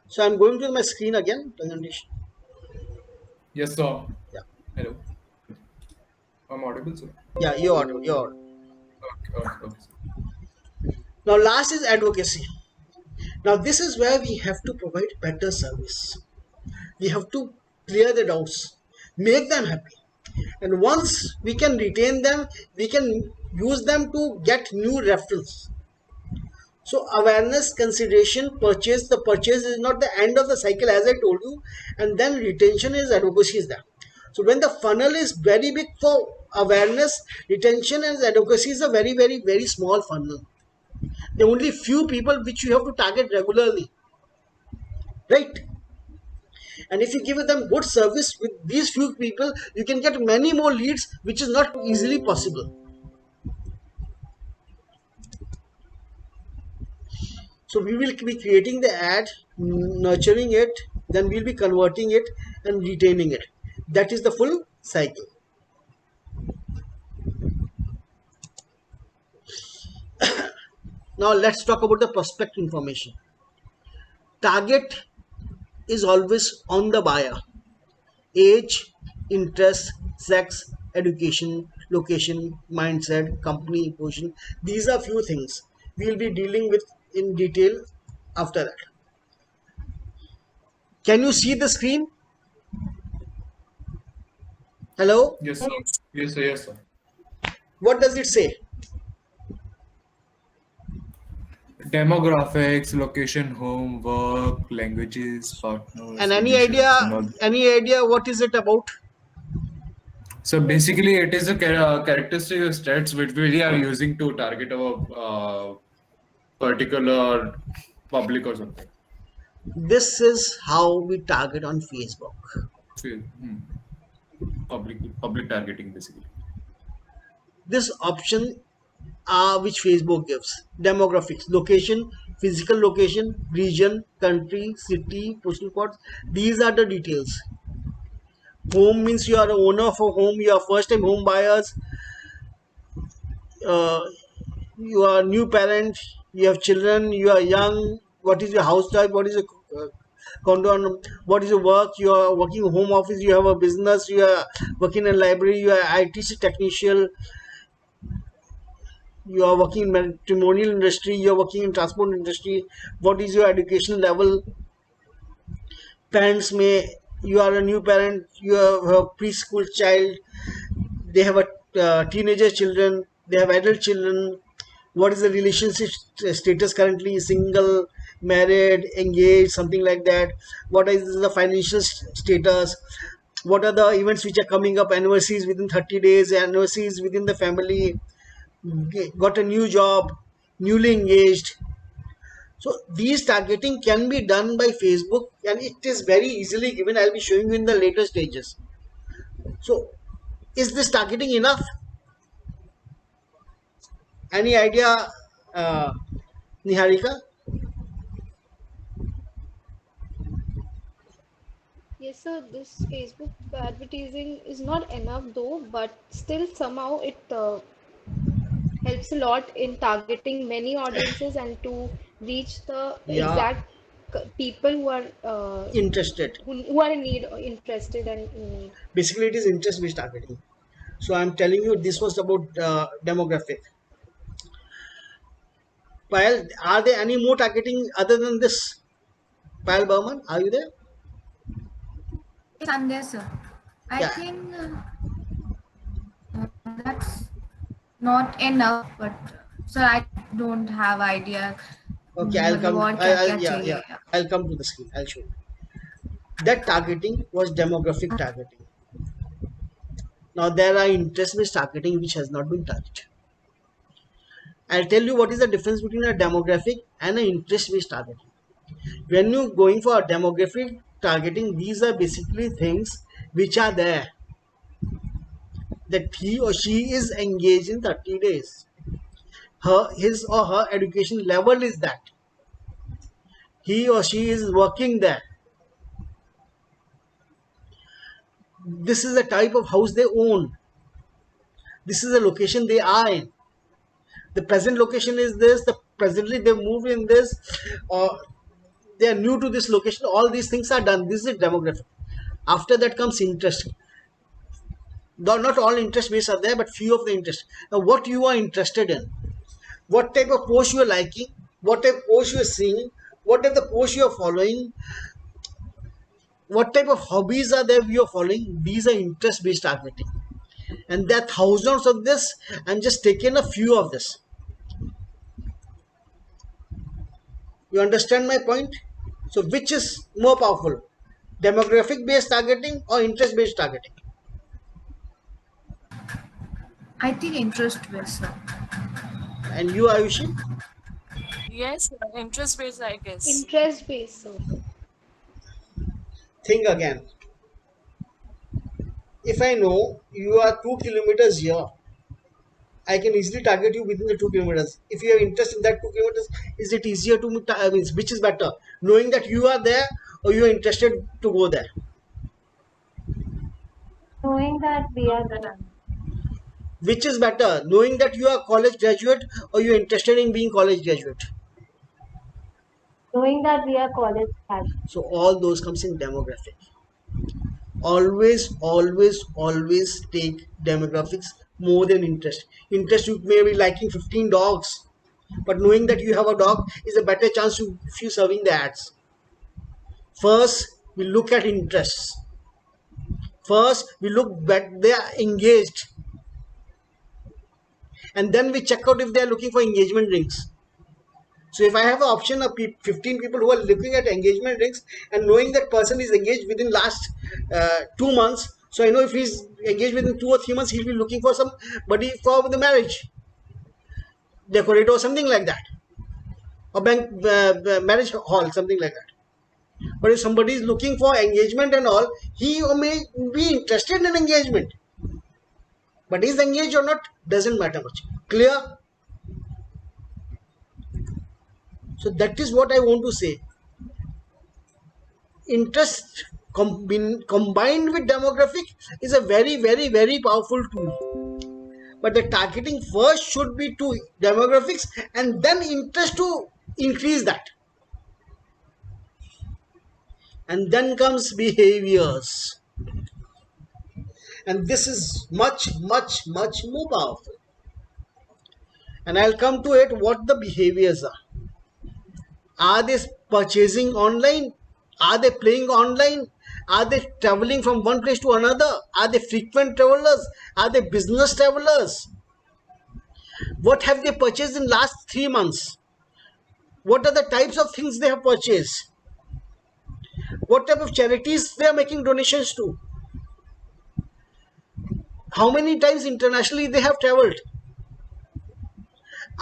So I'm going to my screen again, presentation. Yes, sir. Yeah. Hello. I'm audible, sir. Yeah, you're audible. Okay, sir. Now last is advocacy. Now this is where we have to provide better service. We have to clear the doubts, make them happy. And once we can retain them, we can use them to get new referrals. So awareness, consideration, purchase. The purchase is not the end of the cycle, as I told you, and then retention is advocacy is there. So when the funnel is very big for awareness, retention, and advocacy is a very small funnel. There are only few people which you have to target regularly, right? And if you give them good service with these few people, you can get many more leads, which is not easily possible. So we will be creating the ad, nurturing it, then we'll be converting it and retaining it. That is the full cycle. Now let's talk about the prospect information. Target is always on the buyer. Age, interest, sex, education, location, mindset, company, position. These are few things we will be dealing with in detail after that. Can you see the screen? Hello? Yes, sir. Yes, sir. Yes, sir. What does it say? Demographics, location, home, work, languages, partners. And any idea what is it about? So basically, it is a characteristic of stats which we are using to target our particular public or something. This is how we target on Facebook. Public targeting, basically. This option which Facebook gives: demographics, location, physical location, region, country, city, postal codes. These are the details. Home means you are the owner of a home, you are first time home buyers, you are new parent, you have children, you are young, what is your house type, what is your condo, what is your work, you are working home office, you have a business, you are working in a library, you are IT technician, you are working in matrimonial industry, you are working in transport industry, what is your education level. Parents may, you are a new parent, you have a preschool child, they have a teenager children, they have adult children, what is the relationship status currently, single, married, engaged, something like that, what is the financial status, what are the events which are coming up, anniversaries within 30 days, anniversaries within the family, got a new job, newly engaged. So these targeting can be done by Facebook and it is very easily given. I'll be showing you in the later stages. So is this targeting enough? Any idea, Niharika? Yes, sir. This Facebook advertising is not enough though, but still somehow it helps a lot in targeting many audiences and to reach the Yeah, exact people who are interested. who are in need, or interested and in need. Basically, it is interest based targeting. So I'm telling you, this was about demographic. Payal, are there any more targeting other than this? Payal Burman, are you there? Yes, I'm there, sir. I Yeah. think that's not enough, but sir, I don't have idea. Okay, I'll come. reward क्या क्या Yeah, चाहिए? yeah. I'll come to the screen. I'll show you. That targeting was demographic targeting. Now there are interest-based targeting which has not been touched. I'll tell you what is the difference between a demographic and an interest-based targeting. When you're going for a demographic targeting, these are basically things which are there, that he or she is engaged in 30 days. His or her education level is that. He or she is working there. This is the type of house they own. This is the location they are in. The present location is this. Presently they moved in this, or they are new to this location. All these things are done. This is demographic. After that comes interest. Though not all interest based are there, but few of the interest. Now, what you are interested in, what type of post you are liking, what type of post you are seeing, what type of post you are following, what type of hobbies are there you are following. These are interest based targeting, and there are thousands of this. I'm just taking a few of this. You understand my point? So which is more powerful, demographic based targeting or interest based targeting? I think interest based, sir. And you, Ayushi? Yes, interest based, I guess. Interest based, sir. Think again. If I know you are 2 kilometers here, I can easily target you within the 2 kilometers. If you have interest in that 2 kilometers, is it easier to which is better, knowing that you are there or you are interested to go there? Knowing that we are there. Which is better, knowing that you are college graduate or you are interested in being college graduate? Knowing that we are college graduates. So all those comes in demographic. Always, always, always take demographics more than interest. Interest, you may be liking 15 dogs, but knowing that you have a dog is a better chance to if you serving the ads. First, we look at interests. First, we look that they are engaged, and then we check out if they are looking for engagement rings. So if I have an option of 15 people who are looking at engagement rings and knowing that person is engaged within last 2 months, so I know if he's engaged within 2 or 3 months, he'll be looking for somebody for the marriage, decorator or something like that, or marriage hall, something like that. But if somebody is looking for engagement and all, he or may be interested in engagement, but is engaged or not doesn't matter much. Clear? So that is what I want to say. Interest combined with demographic is a very, very, very powerful tool. But the targeting first should be to demographics and then interest to increase that. And then comes behaviors. And this is much, much, much more powerful. And I'll come to it what the behaviors are. Are they purchasing online? Are they playing online? Are they traveling from one place to another? Are they frequent travelers? Are they business travelers? What have they purchased in last 3 months? What are the types of things they have purchased? What type of charities they are making donations to? How many times internationally they have traveled?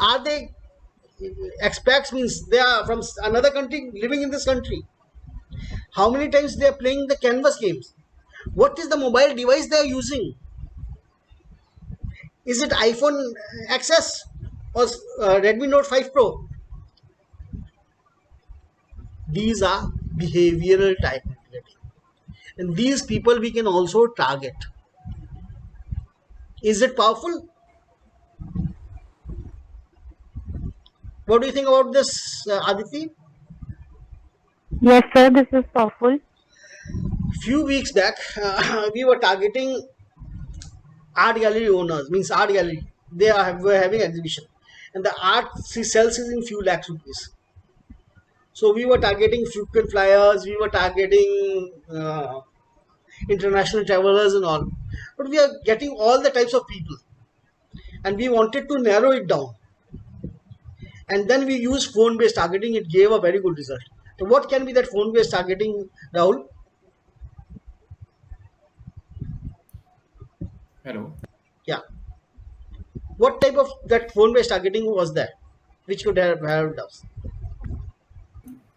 Are they expats, means they are from another country living in this country? How many times they are playing the canvas games? What is the mobile device they are using? Is it iPhone XS or Redmi Note 5 Pro? These are behavioral type marketing, and these people we can also target. Is it powerful? What do you think about this, Aditi? Yes, sir, this is powerful. Few weeks back, we were targeting art gallery owners, means art gallery. They were having exhibition, and the art she sells is in few lakhs rupees. So we were targeting frequent flyers, we were targeting international travelers and all. But we are getting all the types of people, and we wanted to narrow it down. and then we use phone-based targeting. It gave a very good result. So what can be that phone-based targeting, Rahul? Hello. Yeah. What type of that phone-based targeting was there, which could have helped us?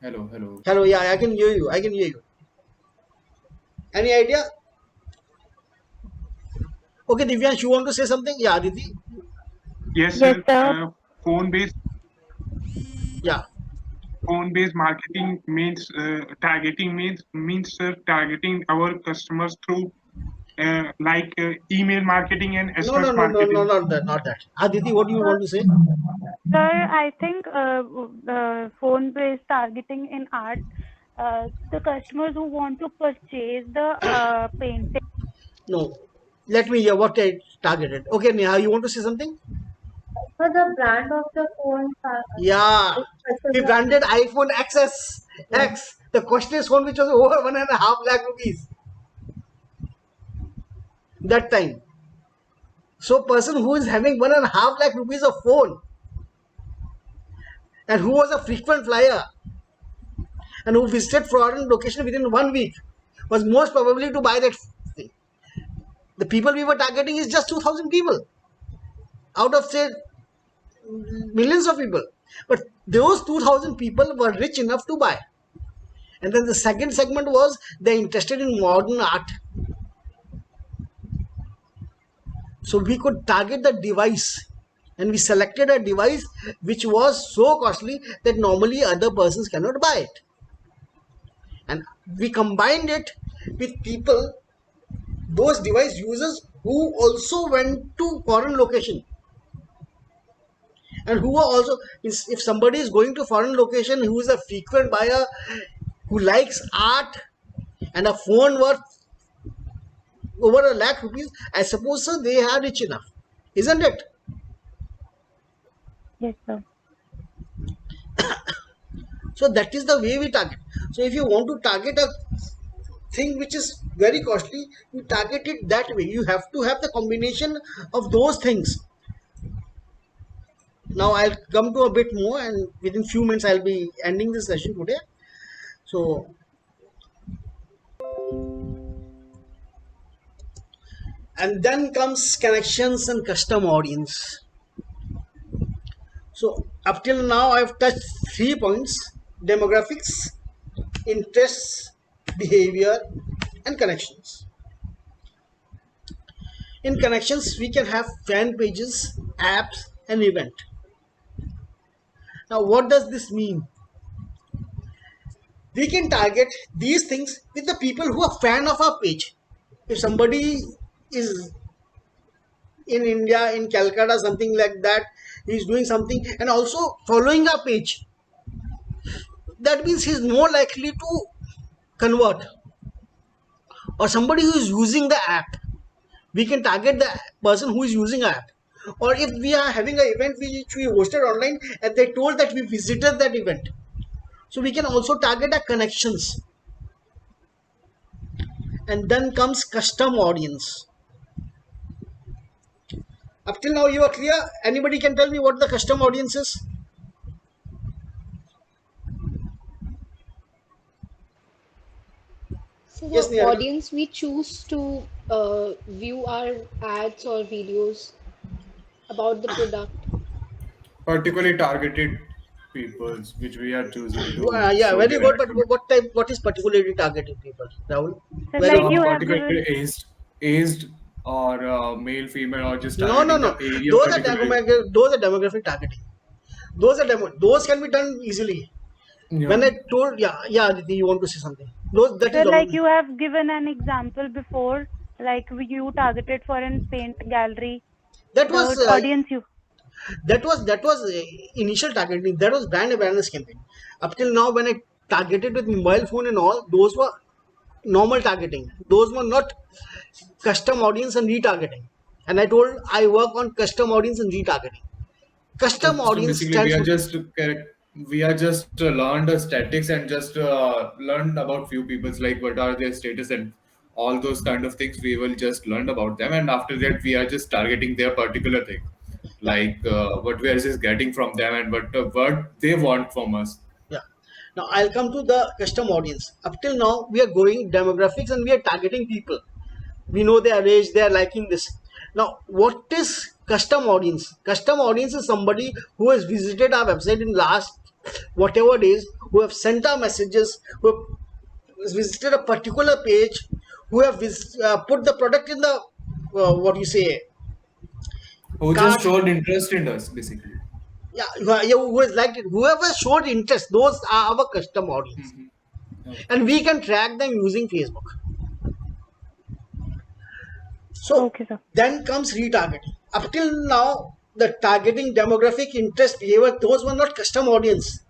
Hello. Hello. Hello, yeah, I can hear you. I can hear you. Any idea? Okay, Divyansh, you want to say something? Yeah, Aditi. Yes, Yes, sir. sir. Phone-based Yeah. marketing means targeting means targeting our customers through like email marketing and No, no, SMS no, no, no, marketing. not that, not that. Aditi, what do you want to say? Sir, I think phone-based targeting in art, the customers who want to purchase the painting. No. Let me hear what I targeted. Okay, Neha, you want to say something? For the brand of the phone, Yeah. is We specific. branded iPhone XS Yeah. X. The costliest phone which was over 1.5 lakh rupees that time. So person who is having 1.5 lakh rupees of phone and who was a frequent flyer and who visited foreign location within 1 week was most probably to buy that thing. The people we were targeting is just 2,000 people out of say millions of people. But those 2,000 people were rich enough to buy. And then the second segment was they're interested in modern art. So we could target the device and we selected a device which was so costly that normally other persons cannot buy it. And we combined it with people, those device users who also went to foreign location and who are also, if somebody is going to foreign location who is a frequent buyer who likes art and a phone worth over 1 lakh rupees, I suppose so they are rich enough, isn't it? Yes, sir. So that is the way we target. So if you want to target a thing which is very costly, you target it that way. You have to have the combination of those things. Now I'll come to a bit more, and within few minutes I'll be ending this session today. So and then comes connections and custom audience. So up till now I've touched 3 points: demographics, interests, behavior, and connections. In connections, we can have fan pages, apps, and event. Now, what does this mean? We can target these things with the people who are fan of our page. If somebody is in India, in Calcutta, something like that, he's doing something and also following our page, that means he's more likely to convert. Or somebody who is using the app, we can target the person who is using our app. Or if we are having an event which we hosted online and they told that we visited that event, so we can also target our connections. And then comes custom audience. Up till now you are clear? Anybody can tell me what the custom audience is? So Yes, the Neha. audience we choose to view our ads or videos about the product. Particularly targeted peoples which we are choosing to Yeah, show very their good. ad But to. what type? What is particularly targeting people, Rahul? So Very like good. you have Particularly given. aged or male, female, or just No, no, targeting no. the area Those are particularly. demographic targeting. Those can be done easily. Yeah. When I told, yeah, Aditi, you want to say something? Those that So is like you have given an example before, like you targeted for an paint gallery, that was the audience you. initial targeting. That was brand awareness campaign. Up till now, when I targeted with mobile phone and all, those were normal targeting. Those were not custom audience and retargeting. And I told I work on custom audience and retargeting. Custom So audience basically, we stands are for just learned the statics and just learned about few people's like what are their status and all those kind of things. We will just learn about them, and after that, we are just targeting their particular thing. like what we are just getting from them and what they want from us. Yeah. Now I'll come to the custom audience. Up till now, we are going demographics and we are targeting people. We know their age, they are liking this. Now, what is custom audience? Custom audience is somebody who has visited our website in last whatever days, who have sent our messages, who have visited a particular page, who have put the product in the what do you say Who just cart. showed interest in us, basically. Yeah, who has liked it. Whoever showed interest, those are our custom audience, Okay. and we can track them using Facebook. So Okay, sir. then comes retargeting. Up till now, the targeting demographic interest behavior, those were not custom audience.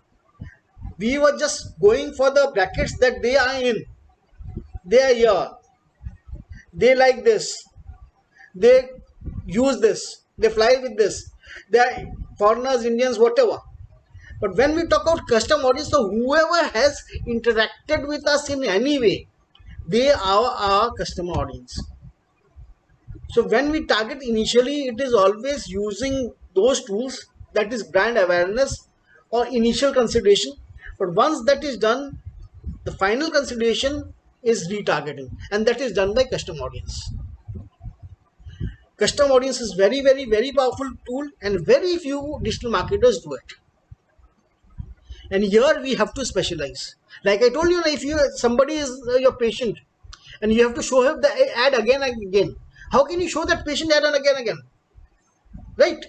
We were just going for the brackets that they are in. They are here. They like this. They use this. They fly with this. They are foreigners, Indians, whatever. But when we talk about custom audience, so whoever has interacted with us in any way, they are our customer audience. So when we target initially, it is always using those tools, that is brand awareness or initial consideration. But once that is done, the final consideration is retargeting, and that is done by custom audience. Custom audience is very, very, very powerful tool, and very few digital marketers do it. And here we have to specialize. Like I told you, if somebody is your patient, and you have to show him the ad again and again, how can you show that patient ad again and again? Right?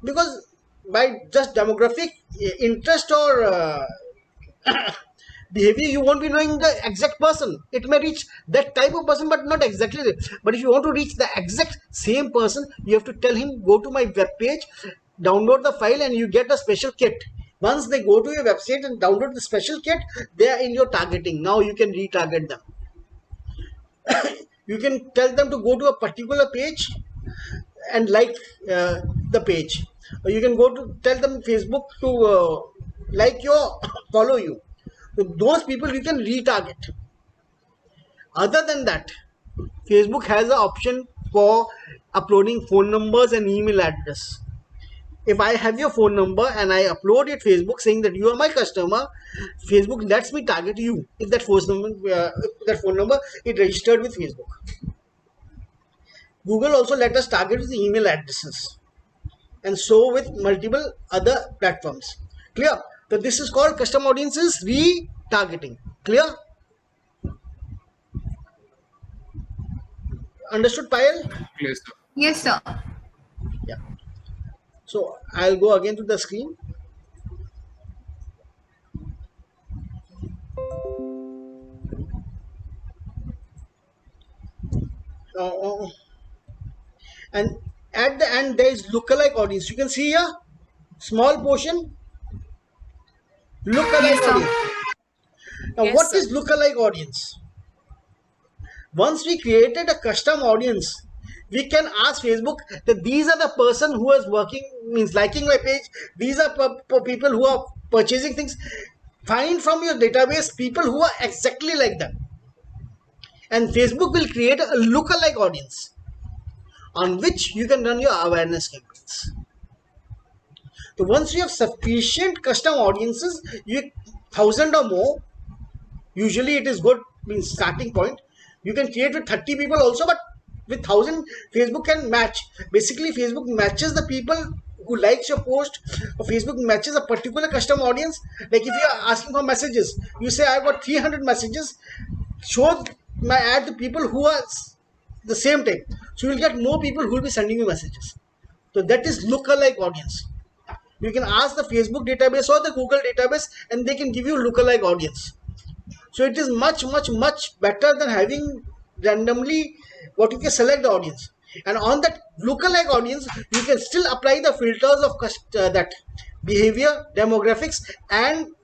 Because by just demographic interest or behavior, you won't be knowing the exact person. It may reach that type of person, but not exactly. But if you want to reach the exact same person, you have to tell him, go to my web page, download the file, and you get a special kit. Once they go to your website and download the special kit, they are in your targeting. Now you can retarget them. You can tell them to go to a particular page and like the page. Or you can go to tell them Facebook to like your follow you. So those people you can retarget. Other than that, Facebook has an option for uploading phone numbers and email address. If I have your phone number and I upload it Facebook saying that you are my customer, Facebook lets me target you if that phone number is registered with Facebook. Google also let us target with email addresses, and so with multiple other platforms. Clear? So this is called custom audiences retargeting. Clear? Understood, Payal? Yes, sir. Yes, sir. Yeah. So I'll go again to the screen. And at the end there is lookalike audience. You can see here, small portion, lookalike Yes, sir. audience. Now Yes, what sir. is lookalike audience? Once we created a custom audience, we can ask Facebook that these are the person who is liking my page. These are people who are purchasing things. Find from your database people who are exactly like them, and Facebook will create a lookalike audience on which you can run your awareness campaigns. So once you have sufficient custom audiences, 1,000 or more, usually it is good, means starting point. You can create with 30 people also, but with 1,000 Facebook can match. Basically Facebook matches the people who likes your post, or Facebook matches a particular custom audience. Like if you are asking for messages, you say I've got 300 messages, show my ad to people who are the same type, so you'll get more people who will be sending you messages. So that is lookalike audience. You can ask the Facebook database or the Google database, and they can give you lookalike audience. So it is much, much, much better than having randomly what you can select the audience. And on that lookalike audience, you can still apply the filters of that behavior, demographics, and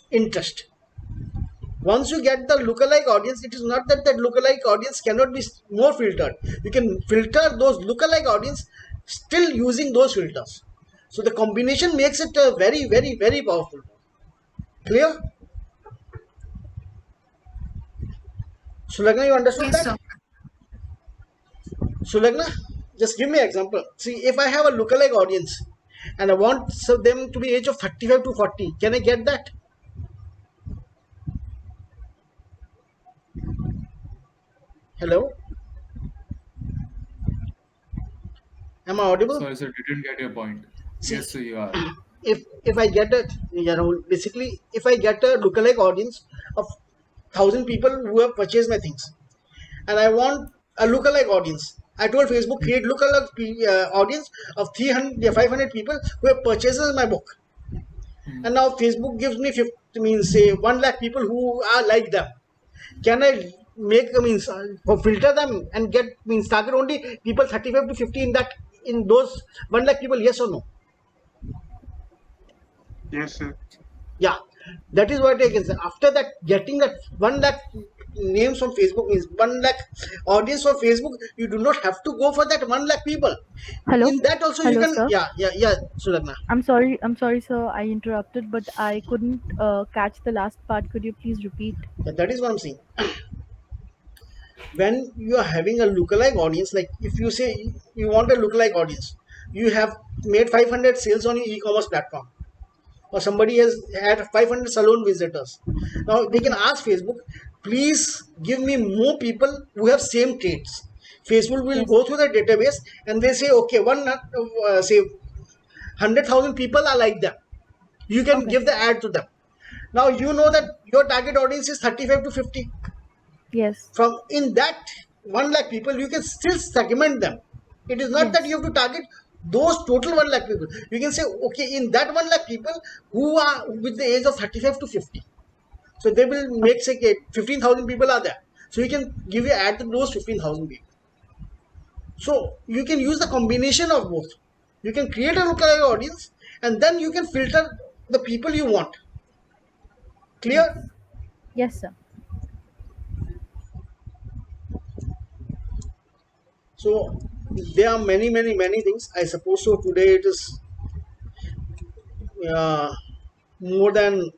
interest. Once you get the lookalike audience, it is not that lookalike audience cannot be more filtered. You can filter those lookalike audience still using those filters. So the combination makes it very, very, very powerful. Clear? Sulagna, you understood Yes, that? sir. Sulagna, Just give me an example. See, if I have a lookalike audience and I want them to be age of 35 to 40, can I get that? Hello? Am I audible? Sorry, sir, didn't get your point. See, Yes, sir, you are. if I get a, basically, if I get a lookalike audience of 1,000 people who have purchased my things, and I want a lookalike audience, I told Facebook create lookalike audience of 300, 500 people who have purchased my book, and now Facebook gives me 50, means say 1 lakh people who are like them. Can I make means filter them and get means target only people 35 to 50 in those 1 lakh people? Yes or no? Yes, sir. Yeah, that is what I can say. After that, getting that 1 lakh names from Facebook means 1 lakh audience for Facebook, you do not have to go for that 1 lakh people. Hello? In that also you Hello, can, sir. yeah, Sulagna. I'm sorry, sir. I interrupted, but I couldn't catch the last part. Could you please repeat? Yeah, that is what I'm saying. When you are having a lookalike audience, like if you say you want a lookalike audience, you have made 500 sales on your e-commerce platform, or somebody has had 500 salon visitors. Now they can ask Facebook, please give me more people who have same traits. Facebook will Yes. go through the database and they say, okay, say 100,000 people are like them. You can Okay. give the ad to them. Now you know that your target audience is 35 to 50. Yes. From in that 1 lakh people, you can still segment them. It is not that Yes. you have to target those total 1 lakh people. You can say, okay, in that 1 lakh people who are with the age of 35 to 50, so they will make say 15,000 people are there. So you can give your ad to those 15,000 people. So you can use the combination of both. You can create a lookalike audience and then you can filter the people you want. Clear? Yes, sir. So there are many things. I suppose so. Today it is more than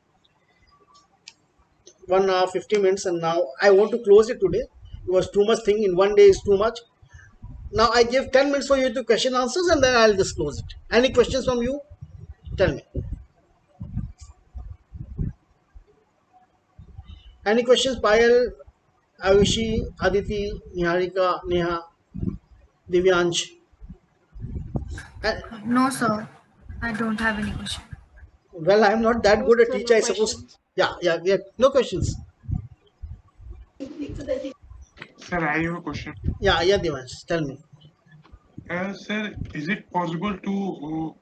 1 hour 50 minutes, and now I want to close it today. It was too much thing in one day is too much. Now I give 10 minutes for you to question answers, and then I'll just close it. Any questions from you? Tell me. Any questions? Payal, Ayushi, Aditi, Niharika, Neha, Divyansh. No, sir. I don't have any question. Well, I'm not that No, good a sir, teacher, no I suppose. questions. Yeah. No questions. Sir, I have a question. Yeah, Divyansh. Tell me. Sir, is it possible to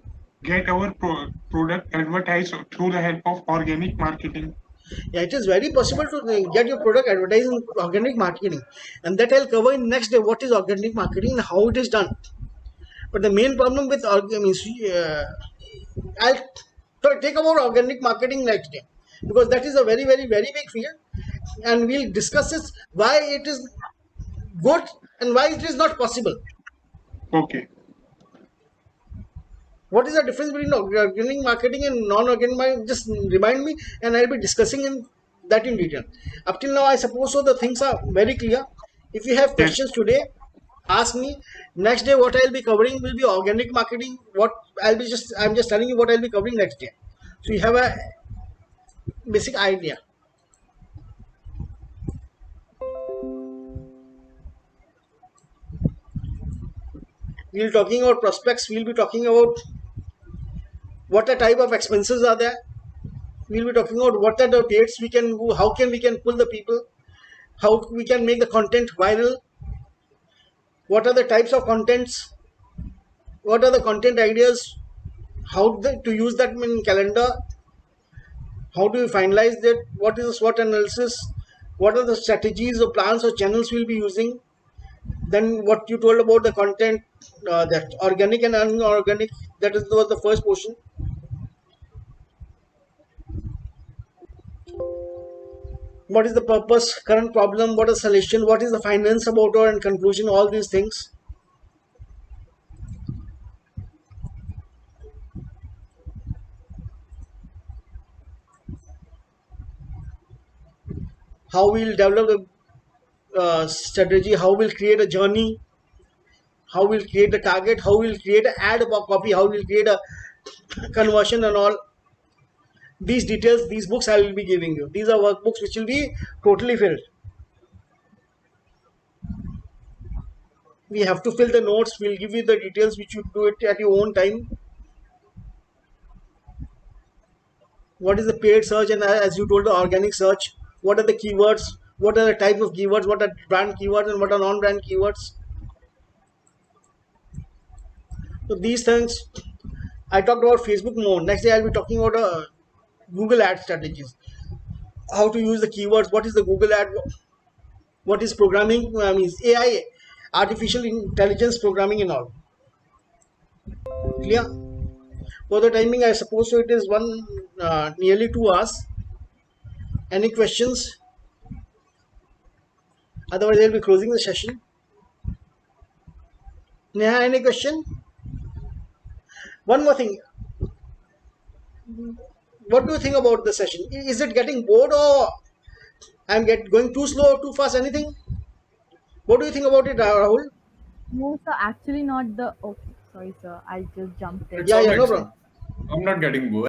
get our product advertised through the help of organic marketing? Yeah, it is very possible to get your product advertised in organic marketing, and that I'll cover in next day. What is organic marketing and how it is done? But the main problem with I'll take about organic marketing next day, because that is a very big field, and we'll discuss this why it is good and why it is not possible. Okay. What is the difference between organic marketing and non-organic marketing? Just remind me, and I'll be discussing in detail. Up till now, I suppose so. The things are very clear. If you have Yes. questions today, ask me. Next day, what I'll be covering will be organic marketing. I'm just telling you what I'll be covering next day, so you have a basic idea. We'll be talking about prospects. We'll be talking about what the type of expenses are there. We'll be talking about what are the dates we can do, how can we can pull the people, how we can make the content viral, what are the types of contents, what are the content ideas, to use that in calendar, how do we finalize that, what is the SWOT analysis, what are the strategies or plans or channels we'll be using. Then what you told about the content, that organic and unorganic, was the first portion. What is the purpose, current problem, what is solution, what is the finance about or and conclusion, all these things. How we'll develop a strategy, how we'll create a journey, how we'll create the target, how we'll create an ad copy, how we'll create a conversion and all. These details, these books I will be giving you. These are workbooks which will be totally filled. We have to fill the notes. We'll give you the details which you do it at your own time. What is the paid search and as you told the organic search? What are the keywords? What are the type of keywords? What are brand keywords and what are non-brand keywords? So these things, I talked about Facebook more. Next day I'll be talking about Google ad strategies. How to use the keywords. What is the Google ad? What is programming? Means AI, artificial intelligence programming and all. Clear? For the timing, I suppose so. It is nearly 2 hours. Any questions? Otherwise, I'll be closing the session. Neha, any question? One more thing. What do you think about the session? Is it getting bored or I'm going too slow or too fast? Anything? What do you think about it, Rahul? No, sir, actually not the. Okay, sorry, sir. I just jumped in. It's Yeah, all no right, sir. problem. I'm not getting bored.